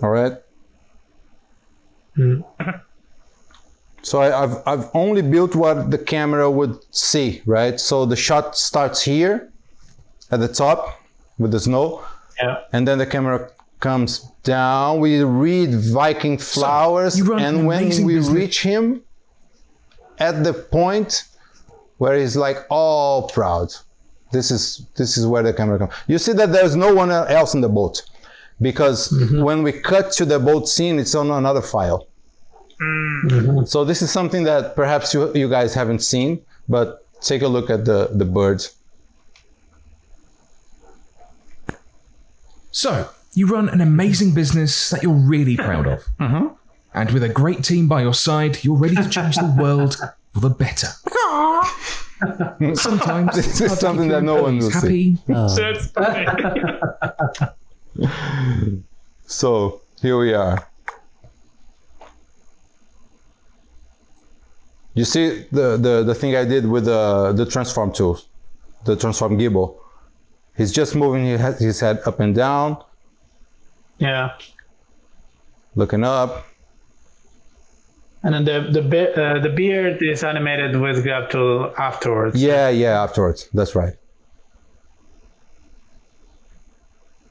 All right. So I've only built what the camera would see, right? So the shot starts here at the top with the snow, and then the camera comes down. We read Viking flowers, and when we reach him at the point where he's like all proud, this is where the camera comes. You see that there's no one else in the boat. because when we cut to the boat scene, it's on another file. So this is something that perhaps you guys haven't seen, but take a look at the birds. So, you run an amazing business that you're really proud of. And with a great team by your side, you're ready to change the world for the better. Sometimes This is something that no one will see. happy. That's funny. So here we are. You see the thing I did with the transform tools, the transform gimbal. He's just moving his head up and down, Yeah. looking up. And then the beard is animated with grab tool afterwards. Yeah, afterwards. That's right.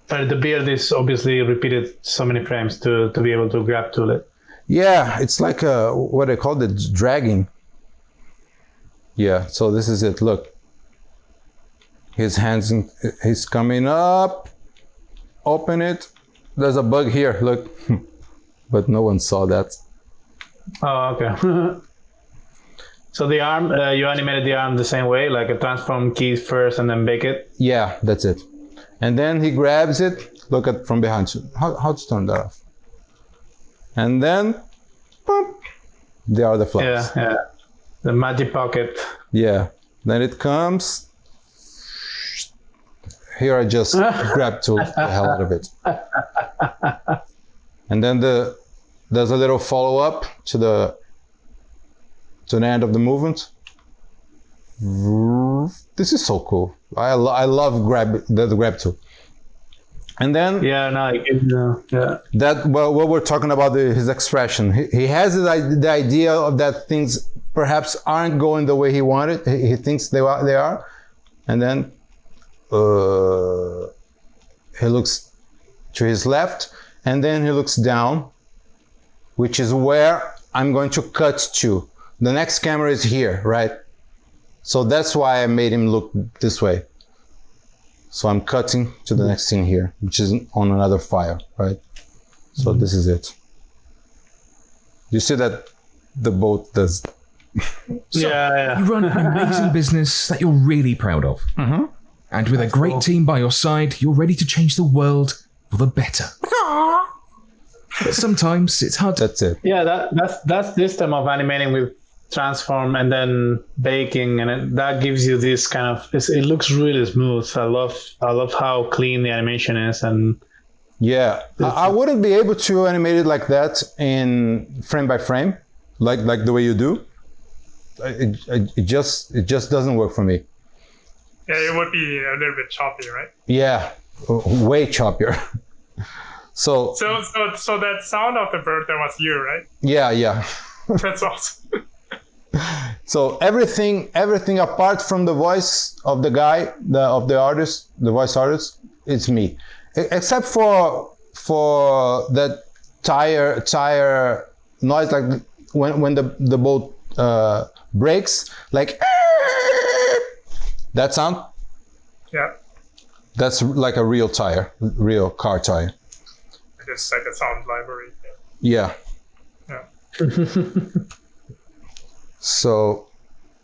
But the beard is obviously repeated so many frames to be able to grab tool it. Yeah, it's like what I call it, dragging. Yeah, so this is it. Look. His hands, he's coming up. Open it. There's a bug here, look. But no one saw that. Oh, okay. So the arm, you animated the arm the same way, like a transform keys first and then bake it? Yeah, that's it. And then he grabs it. Look at from behind. How to turn that off? And then, boom, there are the flaps. Yeah. The magic pocket. Yeah. Then it comes. Here I just grab tool the hell out of it. And then there's a little follow up to the end of the movement. This is so cool. I love the grab tool. And then what we're talking about his expression. He has the idea of that things perhaps aren't going the way he wanted. He thinks they are, and then he looks to his left, and then he looks down, which is where I'm going to cut to. The next camera is here, right? So that's why I made him look this way. So I'm cutting to the next scene here, which is on another file, right? So this is it. You see that the boat does. You run an amazing business that you're really proud of. And with a great team by your side, you're ready to change the world for the better. But sometimes it's hard to... That's it. Yeah, that's this time of animating with transform and then baking, and that gives you this kind of... It looks really smooth. I love how clean the animation is, and... Yeah, I wouldn't be able to animate it like that in frame by frame, like the way you do. It just doesn't work for me. Yeah, it would be a little bit choppy, right? Yeah, way choppier. So that sound of the bird, that was you, right? Yeah. That's awesome. So everything apart from the voice of the guy, of the artist, the voice artist, it's me, except for that tire noise, like when the boat brakes, like that sound. Yeah. That's like a real car tire. Just like a sound library. Yeah. So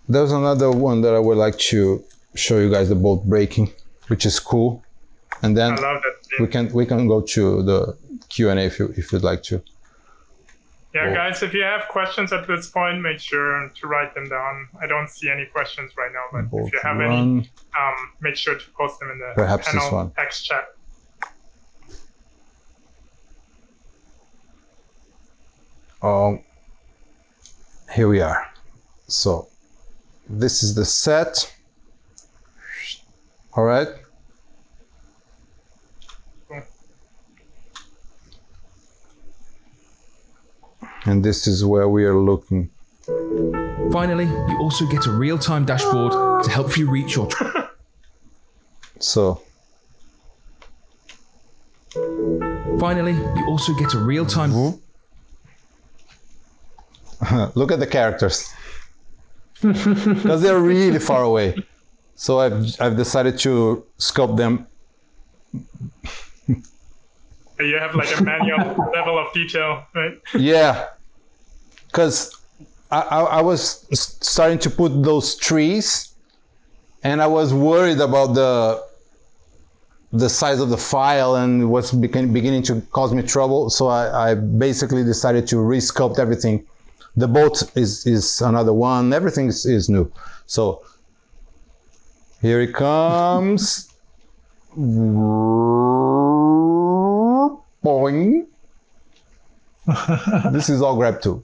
there's another one that I would like to show you guys, the boat braking, which is cool. And then I love that. we can go to the Q&A if you'd like to. Yeah, guys, if you have questions at this point, make sure to write them down. I don't see any questions right now, but if you have any, make sure to post them in the panel text chat. Here we are. So this is the set. All right. And this is where we are looking. Finally, you also get a real-time dashboard to help you reach your... So. Finally, you also get a real-time... Look at the characters. Because they're really far away. So I've decided to sculpt them You have like a manual level of detail, right? Yeah, because I was starting to put those trees, and I was worried about the size of the file, and it was beginning to cause me trouble. So I basically decided to resculpt everything. The boat is another one. Everything is new. So here it comes. Boing. This is all grab too.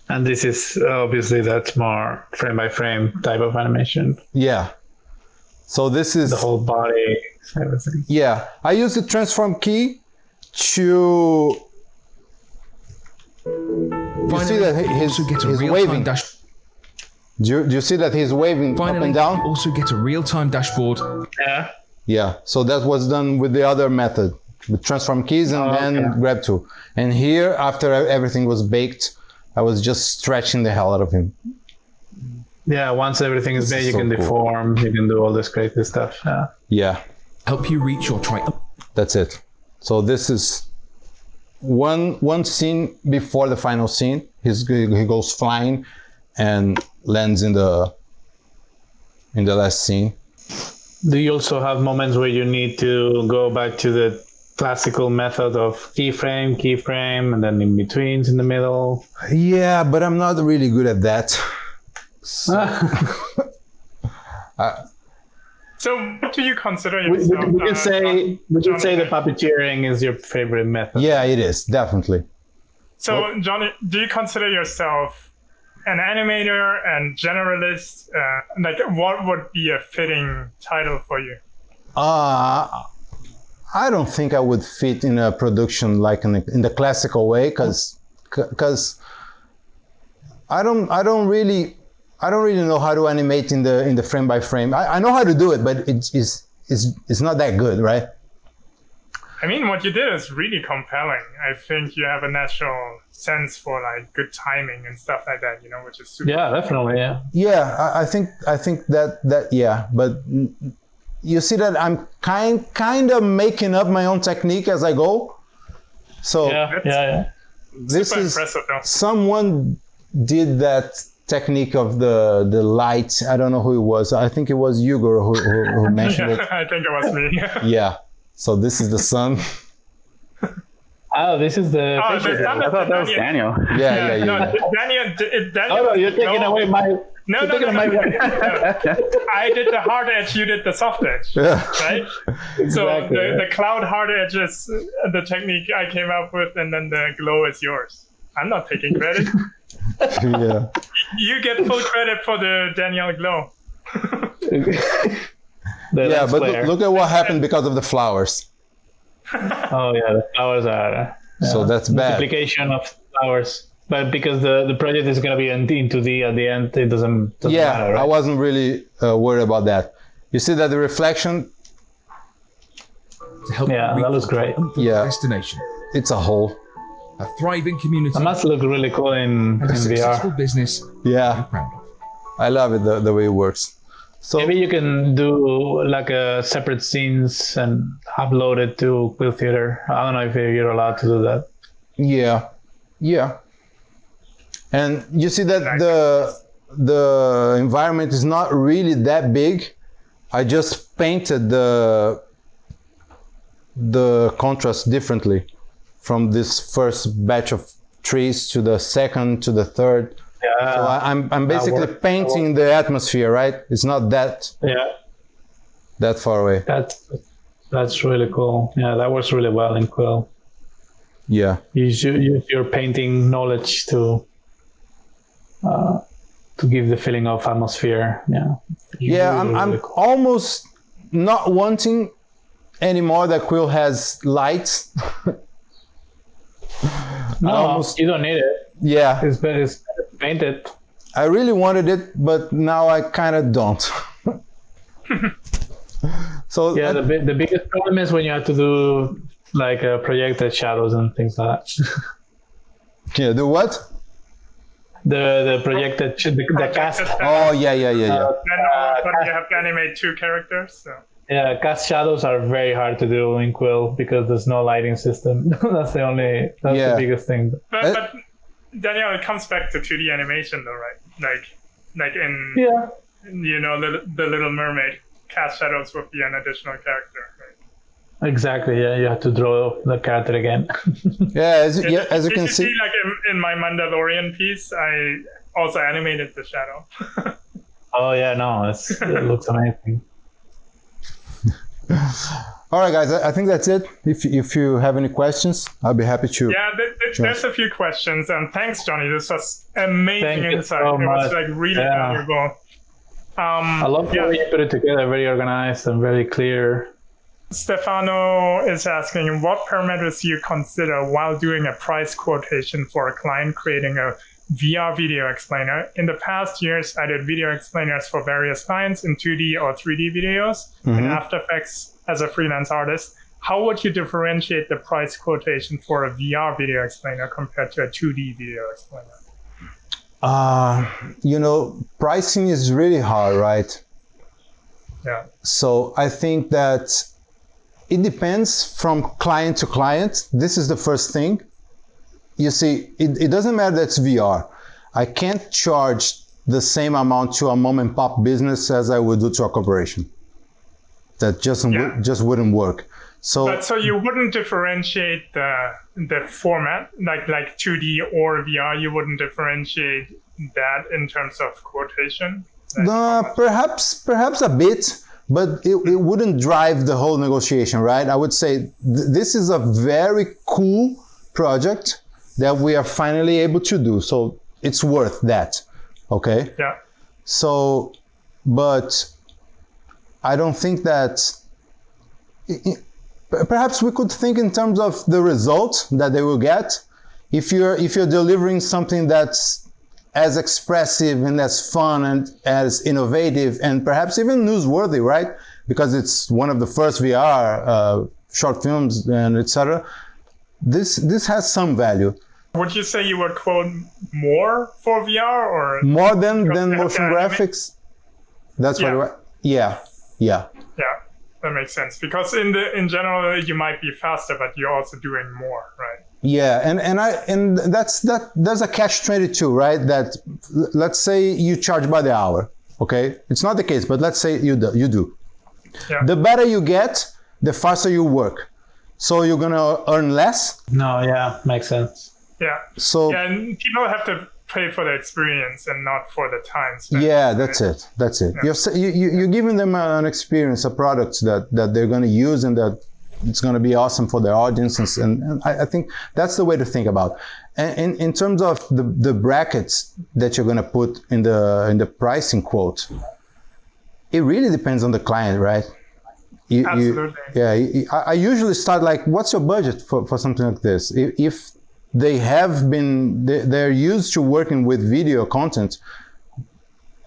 And this is obviously that's more frame by frame type of animation. Yeah. So this is The whole body, everything. yeah. I use the transform key to. You see that also get a he's real-time waving. dash. Do you see that he's waving up Finally, and down? you also get a real-time dashboard. Yeah. Yeah. So that was done with the other method, with transform keys and then grab two. And here, after everything was baked, I was just stretching the hell out of him. Yeah, once everything is made, you so can cool. deform, you can do all this crazy stuff. Yeah. Yeah. Help you reach your That's it. So this is one scene before the final scene. He goes flying and lands in the last scene. Do you also have moments where you need to go back to the classical method of keyframe, and then in betweens in the middle? Yeah, but I'm not really good at that. So, what do you consider yourself? Would you say the puppeteering is your favorite method? Yeah, it is, definitely. So, Johnny, do you consider yourself an animator and generalist? Like, what would be a fitting title for you? I don't think I would fit in a production like in the classical way, because I don't really know how to animate in the frame by frame. I know how to do it, but it's not that good, right? I mean, what you did is really compelling. I think you have a natural sense for like good timing and stuff like that, you know, which is super. Yeah, definitely. Yeah. Yeah, I think that yeah, but you see that I'm kind of making up my own technique as I go. So Yeah. this super is impressive, though. someone did that technique of the light. I don't know who it was. I think it was Hugo who mentioned it. I think it was me. Yeah. So this is the sun. Oh, this is the. Oh, picture. I thought that was Daniel. Yeah. No, Daniel. No, you're taking away my. No. I did the hard edge, you did the soft edge, Yeah. right? So the cloud hard edge is the technique I came up with, and then the glow is yours. I'm not taking credit. Yeah. You get full credit for the Daniel glow. Yeah, but look at what happened because of the flowers. Oh yeah, the flowers are. So that's bad. Multiplication of flowers. But because the project is going to be in 2D at the end, it doesn't Yeah, matter, right? I wasn't really worried about that. You see that the reflection, to help Yeah, you that reach looks great. your destination. it's a hole. A thriving community It must look really cool in and a successful VR. business Yeah, you're proud of. I love it the way it works. So Maybe you can do like a separate scenes and upload it to Quill Theater. I don't know if you're allowed to do that. yeah. And you see that the environment is not really that big. I just painted the contrast differently from this first batch of trees to the second to the third. Yeah. So I'm basically painting the atmosphere, right? It's not that far away. That's really cool. Yeah, that works really well in Quill. Yeah. You should use your painting knowledge to give the feeling of atmosphere. Yeah. Yeah, Really, I'm really cool. almost not wanting anymore that Quill has lights. No, you don't need it. Yeah, It's better painted. I really wanted it, but now I kind of don't. So Yeah, the biggest problem is when you have to do like projected shadows and things like that. yeah, the what? the projected the cast. Oh yeah. Then but you have to animate two characters. So. Yeah, cast shadows are very hard to do in Quill because there's no lighting system. That's the biggest thing. But Daniel, it comes back to 2D animation though, right? Like in the Little Mermaid, cast shadows would be an additional character, right? Exactly. Yeah, you have to draw the character again. As you can see, like in my Mandalorian piece, I also animated the shadow. Oh yeah, no, it looks amazing. All right, guys, I think that's it. If you have any questions, I'll be happy to. Yeah, there's a few questions, and thanks, Johnny. This was amazing insight. So it was like really valuable. I love the way you put it together, very organized and very clear. Stefano is asking, what parameters do you consider while doing a price quotation for a client creating a VR video explainer? In the past years, I did video explainers for various clients in 2D or 3D videos in After Effects as a freelance artist. How would you differentiate the price quotation for a VR video explainer compared to a 2D video explainer? Pricing is really hard, right? Yeah. So I think that it depends from client to client. This is the first thing. You see, it doesn't matter that it's VR. I can't charge the same amount to a mom and pop business as I would do to a corporation. That just wouldn't work. So you wouldn't differentiate the format like 2D or VR. You wouldn't differentiate that in terms of quotation. Perhaps a bit, but it wouldn't drive the whole negotiation, right? I would say this is a very cool project that we are finally able to do. So it's worth that, okay? Yeah. So, but I don't think that... Perhaps we could think in terms of the result that they will get. If you're delivering something that's as expressive and as fun and as innovative and perhaps even newsworthy, right? Because it's one of the first VR short films and etc. This has some value. Would you say you would quote more for VR or more than motion graphics? That's what. Yeah. Yeah, that makes sense. Because in general you might be faster, but you're also doing more, right? Yeah, and there's a catch-22, right? That let's say you charge by the hour, okay? It's not the case, but let's say you do. Yeah. The better you get, the faster you work. So you're gonna earn less. No, yeah, makes sense. Yeah. So and people have to pay for the experience and not for the time spent. Yeah, that's it. Yeah. You're giving them an experience, a product that they're going to use and that it's going to be awesome for their audience. And I think that's the way to think about it. And in terms of the brackets that you're going to put in the pricing quote, it really depends on the client, right? Absolutely. I usually start like, what's your budget for something like this? If they're used to working with video content,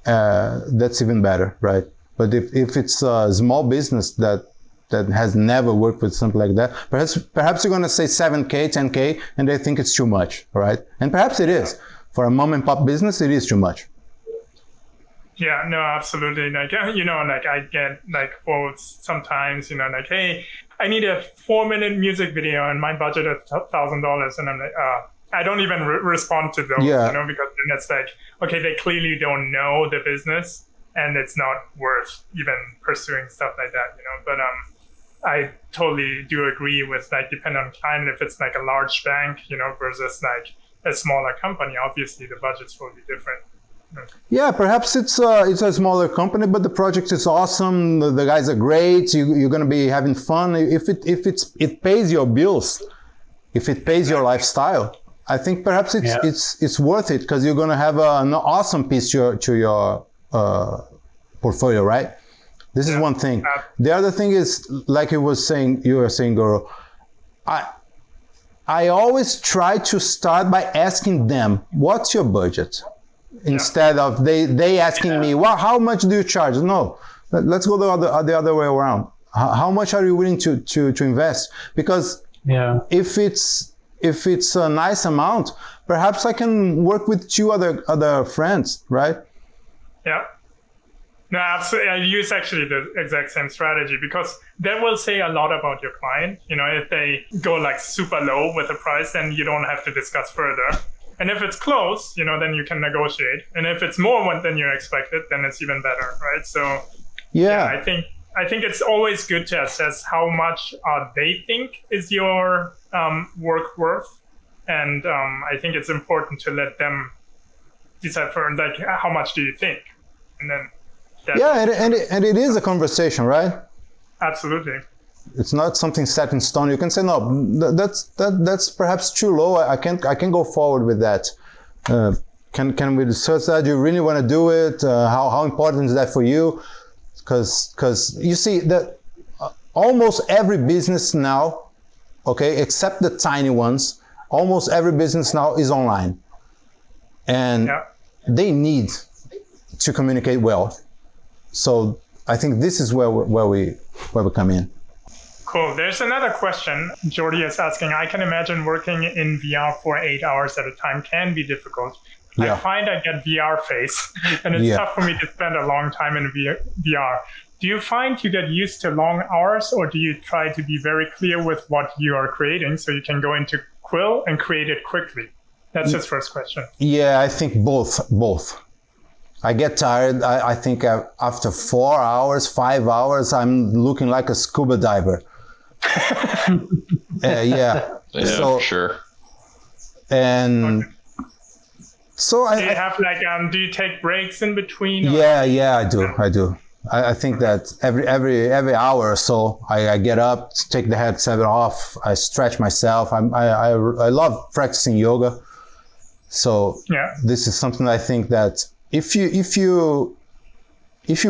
that's even better, right? But if it's a small business that has never worked with something like that, perhaps you're going to say 7K, 10K, and they think it's too much, right? And perhaps it is. For a mom and pop business, it is too much. Yeah, no, absolutely. Like, I get like quotes sometimes, like, hey, I need a 4-minute music video and my budget is $1,000. And I'm like, I don't even respond to those, because then it's like, okay, they clearly don't know the business and it's not worth even pursuing stuff like that, But I totally do agree with like, depending on client, if it's like a large bank, versus like a smaller company, obviously the budgets will be different. Yeah, perhaps it's a smaller company, but the project is awesome. The guys are great. You're going to be having fun. If it pays your bills, if it pays your lifestyle, I think perhaps it's worth it because you're going to have an awesome piece to your portfolio, right? This is one thing. The other thing is, like you were saying, Goro, I always try to start by asking them, what's your budget? Instead of they asking me, well, how much do you charge? No, let's go the other way around. How much are you willing to invest? Because if it's a nice amount, perhaps I can work with 2 other friends, right? No, absolutely. I use actually the exact same strategy because that will say a lot about your client. If they go like super low with the price, then you don't have to discuss further. And if it's close, then you can negotiate. And if it's more than you expected, then it's even better, right? So I think it's always good to assess how much they think is your work worth. And I think it's important to let them decide for like how much do you think, and then. And it is a conversation, right? Absolutely. It's not something set in stone. You can say, no, that's perhaps too low. I can go forward with that. Can we discuss that? Do you really want to do it? How important is that for you? Because you see that almost every business now, okay, except the tiny ones, almost every business now is online, and they need to communicate well. So I think this is where we come in. Cool. There's another question. Jordy is asking, I can imagine working in VR for 8 hours at a time can be difficult. I find I get VR face, and it's tough for me to spend a long time in VR. Do you find you get used to long hours, or do you try to be very clear with what you are creating so you can go into Quill and create it quickly? That's his first question. Yeah, I think both. I get tired. I think after 4 hours, 5 hours, I'm looking like a scuba diver. Yeah, so, sure. And so do you have like do you take breaks in between? Yeah, I do. I think that every hour or so, I get up, take the headset off, I stretch myself. I love practicing yoga. So this is something I think that if you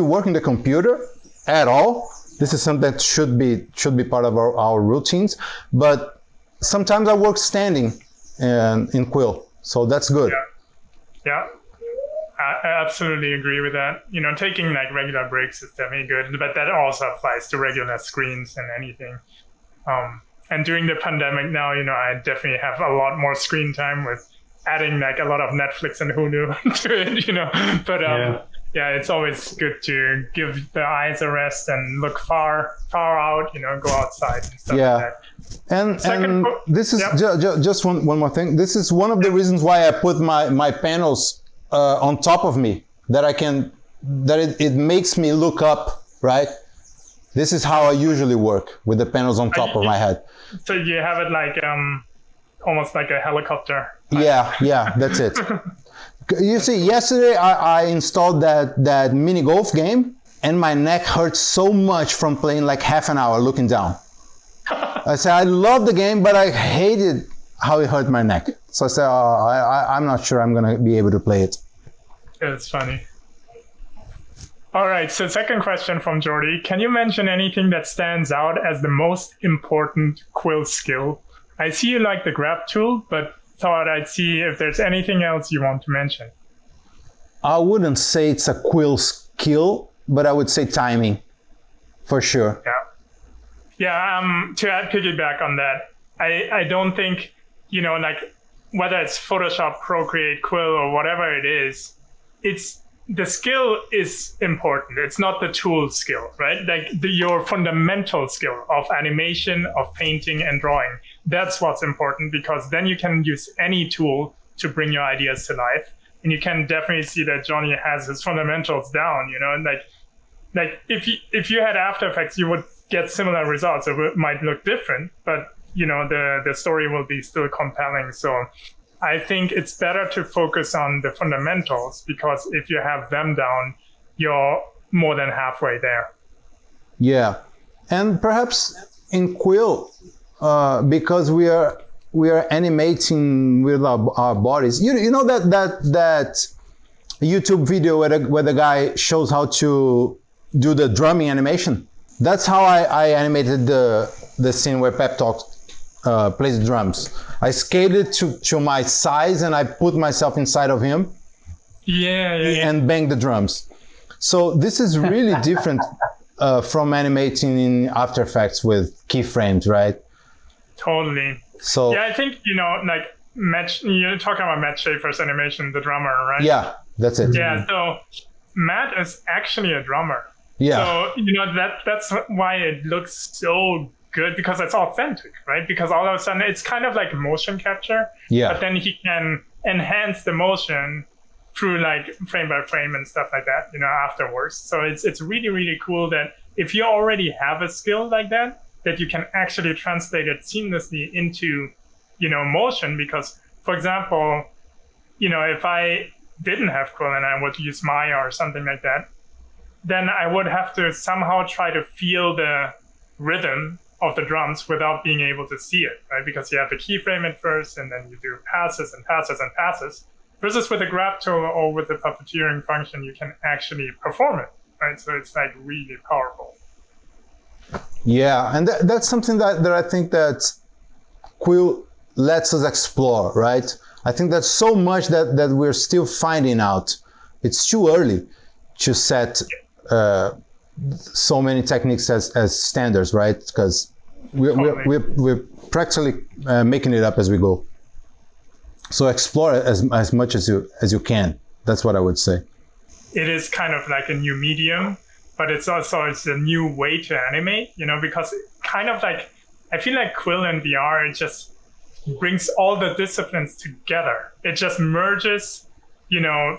work in the computer at all, this is something that should be part of our routines. But sometimes I work standing in Quill, so that's good. Yeah, I absolutely agree with that. Taking like regular breaks is definitely good, but that also applies to regular screens and anything. And during the pandemic now, I definitely have a lot more screen time with adding like a lot of Netflix and Hulu to it, but it's always good to give the eyes a rest and look far out, go outside and stuff like that. And this is just one more thing. This is one of the reasons why I put my panels on top of me, that it makes me look up, right? This is how I usually work, with the panels on top of my head. So you have it like almost like a helicopter. Yeah, that's it. You see, yesterday I installed that mini golf game, and my neck hurt so much from playing like half an hour looking down. I said, I love the game, but I hated how it hurt my neck. So I said, I'm not sure I'm going to be able to play it. It's funny. All right, so second question from Jordy. Can you mention anything that stands out as the most important Quill skill? I see you like the grab tool, but thought I'd see if there's anything else you want to mention. I wouldn't say it's a Quill skill, but I would say timing, for sure. Yeah, to piggyback on that, I don't think, like whether it's Photoshop, Procreate, Quill, or whatever it is, the skill is important. It's not the tool skill, right? Like your fundamental skill of animation, of painting and drawing. That's what's important, because then you can use any tool to bring your ideas to life. And you can definitely see that Johnny has his fundamentals down, and like if you had After Effects, you would get similar results. It might look different, but the story will be still compelling. So I think it's better to focus on the fundamentals, because if you have them down, you're more than halfway there. Yeah, and perhaps in Quill, because we are animating with our bodies. You know that YouTube video where the guy shows how to do the drumming animation. That's how I animated the scene where Peptalk plays the drums. I skated to my size and I put myself inside of him. And bang the drums. So this is really different from animating in After Effects with keyframes, right? Totally. So I think like you're talking about Matt Schaefer's animation, the drummer, right? Yeah, that's it. Yeah. Matt is actually a drummer. Yeah. So, that's why it looks so good, because it's authentic, right? Because all of a sudden it's kind of like motion capture. Yeah. But then he can enhance the motion through like frame by frame and stuff like that, afterwards. So it's really, really cool that if you already have a skill like that you can actually translate it seamlessly into, motion. Because, for example, if I didn't have Quill and I would use Maya or something like that, then I would have to somehow try to feel the rhythm of the drums without being able to see it, right? Because you have to keyframe it first, and then you do passes and passes and passes. Versus with a grab tool or with the puppeteering function, you can actually perform it, right? So it's like really powerful. Yeah, and that's something that I think that Quill lets us explore, right? I think that's so much that we're still finding out. It's too early to set so many techniques as standards, right? Because we're practically making it up as we go. So explore it as much as you can. That's what I would say. It is kind of like a new medium, but it's a new way to animate, because kind of like, I feel like Quill and VR, it just brings all the disciplines together. It just merges,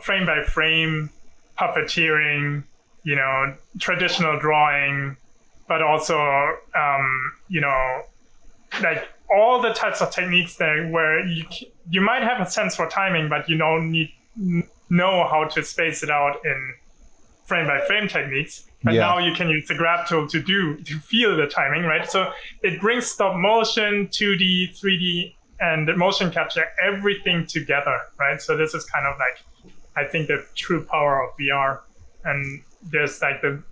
frame by frame, puppeteering, traditional drawing, but also, like all the types of techniques there where you might have a sense for timing, but you don't know how to space it out in frame by frame techniques. But now you can use the grab tool to feel the timing, right? So it brings stop motion, 2D, 3D, and motion capture, everything together, right? So this is kind of like, I think, the true power of VR. And there's like the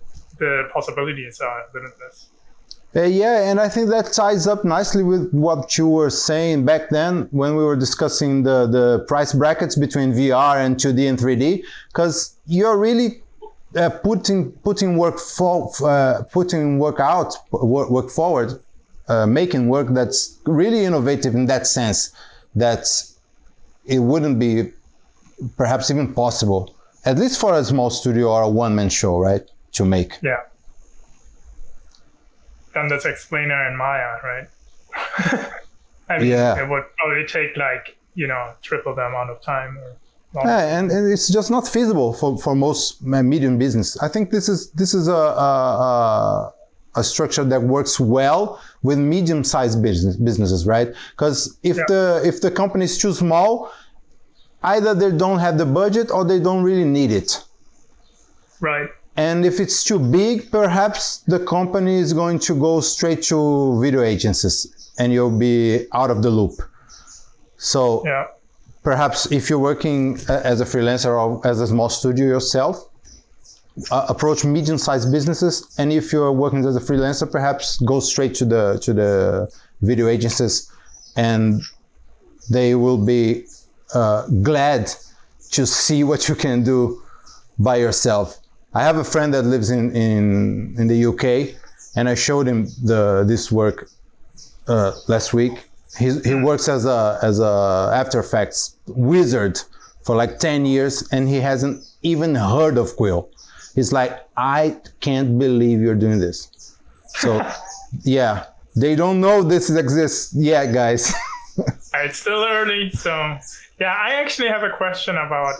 possibilities are limitless. Yeah, and I think that ties up nicely with what you were saying back then when we were discussing the price brackets between VR and 2D and 3D, because you're really putting work forward, making work that's really innovative in that sense, that it wouldn't be perhaps even possible, at least for a small studio or a one-man show, right, to make. Yeah. Done this explainer in Maya, right? I mean, it would probably take like, triple the amount of time. Yeah, and it's just not feasible for most medium business. I think this is a structure that works well with medium-sized businesses, right? Because if the company is too small, either they don't have the budget or they don't really need it. Right. And if it's too big, perhaps the company is going to go straight to video agencies and you'll be out of the loop. So perhaps if you're working as a freelancer or as a small studio yourself, approach medium-sized businesses. And if you're working as a freelancer, perhaps go straight to the video agencies, and they will be glad to see what you can do by yourself. I have a friend that lives in the UK, and I showed him this work last week. He works as a After Effects wizard for like 10 years, and he hasn't even heard of Quill. He's like, I can't believe you're doing this. So, yeah, they don't know this exists yet, guys. It's still early, so. Yeah, I actually have a question about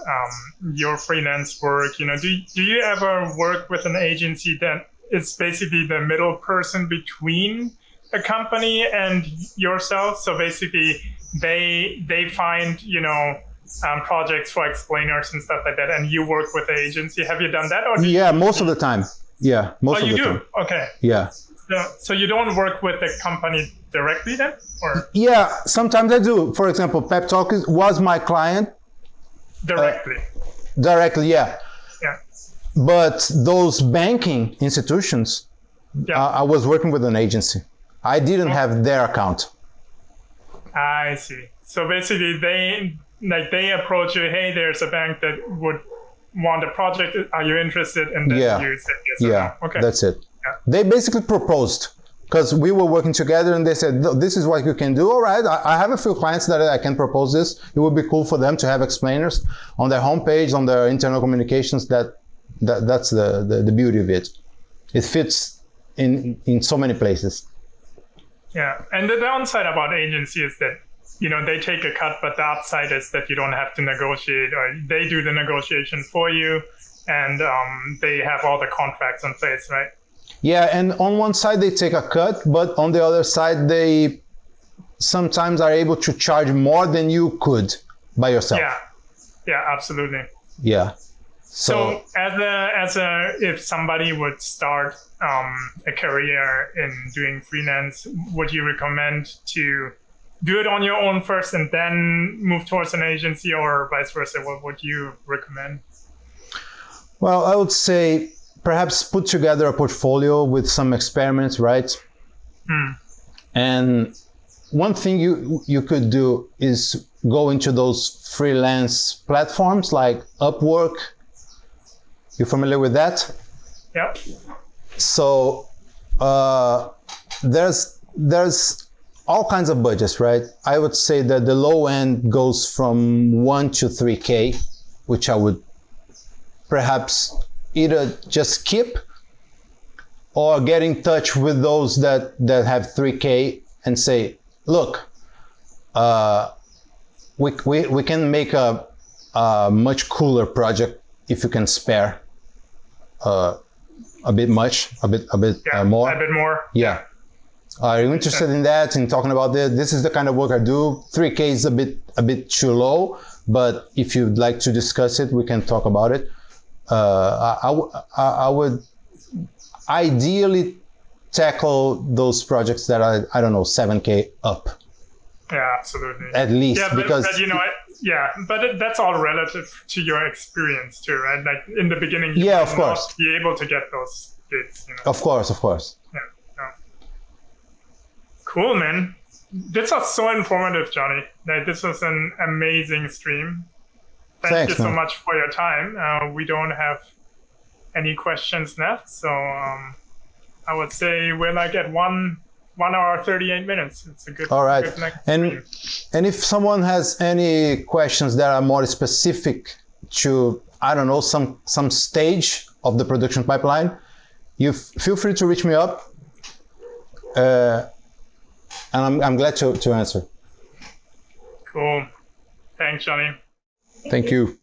your freelance work. Do you ever work with an agency that is basically the middle person between a company and yourself? So basically, they find projects for explainers and stuff like that, and you work with the agency. Have you done that? Or most of the time. Yeah, most of the time. Okay. Yeah. So you don't work with the company directly then? Or? Yeah, sometimes I do. For example, Peptalk was my client. Directly. Directly, yeah. Yeah. But those banking institutions, I was working with an agency. I didn't have their account. I see. So basically they approach you, hey, there's a bank that would want a project. Are you interested? And then you said yes or no. Okay. That's it. Yeah. They basically proposed, because we were working together, and they said, this is what you can do. All right, I have a few clients that I can propose this. It would be cool for them to have explainers on their homepage, on their internal communications, that That's the beauty of it. It fits in so many places. Yeah, and the downside about agency is that, they take a cut, but the upside is that you don't have to negotiate, or they do the negotiation for you, and they have all the contracts in place, right? Yeah, and on one side they take a cut, but on the other side they sometimes are able to charge more than you could by yourself. Yeah, absolutely. Yeah. So if somebody would start a career in doing freelance, would you recommend to do it on your own first and then move towards an agency, or vice versa? What would you recommend? Well, I would say perhaps put together a portfolio with some experiments, right? And one thing you could do is go into those freelance platforms like Upwork. You familiar with that? Yep. So there's all kinds of budgets, right? I would say that the low end goes from 1 to 3K, which I would perhaps either just skip or get in touch with those that have 3K and say, look, we can make a much cooler project if you can spare a bit more. A bit more. Yeah. Are you interested in that, in talking about this? This is the kind of work I do. 3K is a bit too low, but if you'd like to discuss it, we can talk about it. I would ideally tackle those projects that are, I don't know, 7K up. Yeah, absolutely. At least, because but that's all relative to your experience too, right? Like in the beginning, you of might course, not be able to get those gigs. Of course. Yeah. Cool, man. This was so informative, Johnny. Like, this was an amazing stream. Thank you so much for your time. We don't have any questions left, so I would say we're like at 1 hour 38 minutes. It's a good. All right. Good and if someone has any questions that are more specific to, I don't know, some stage of the production pipeline, you feel free to reach me up. And I'm glad to answer. Cool. Thanks, Johnny. Thank you.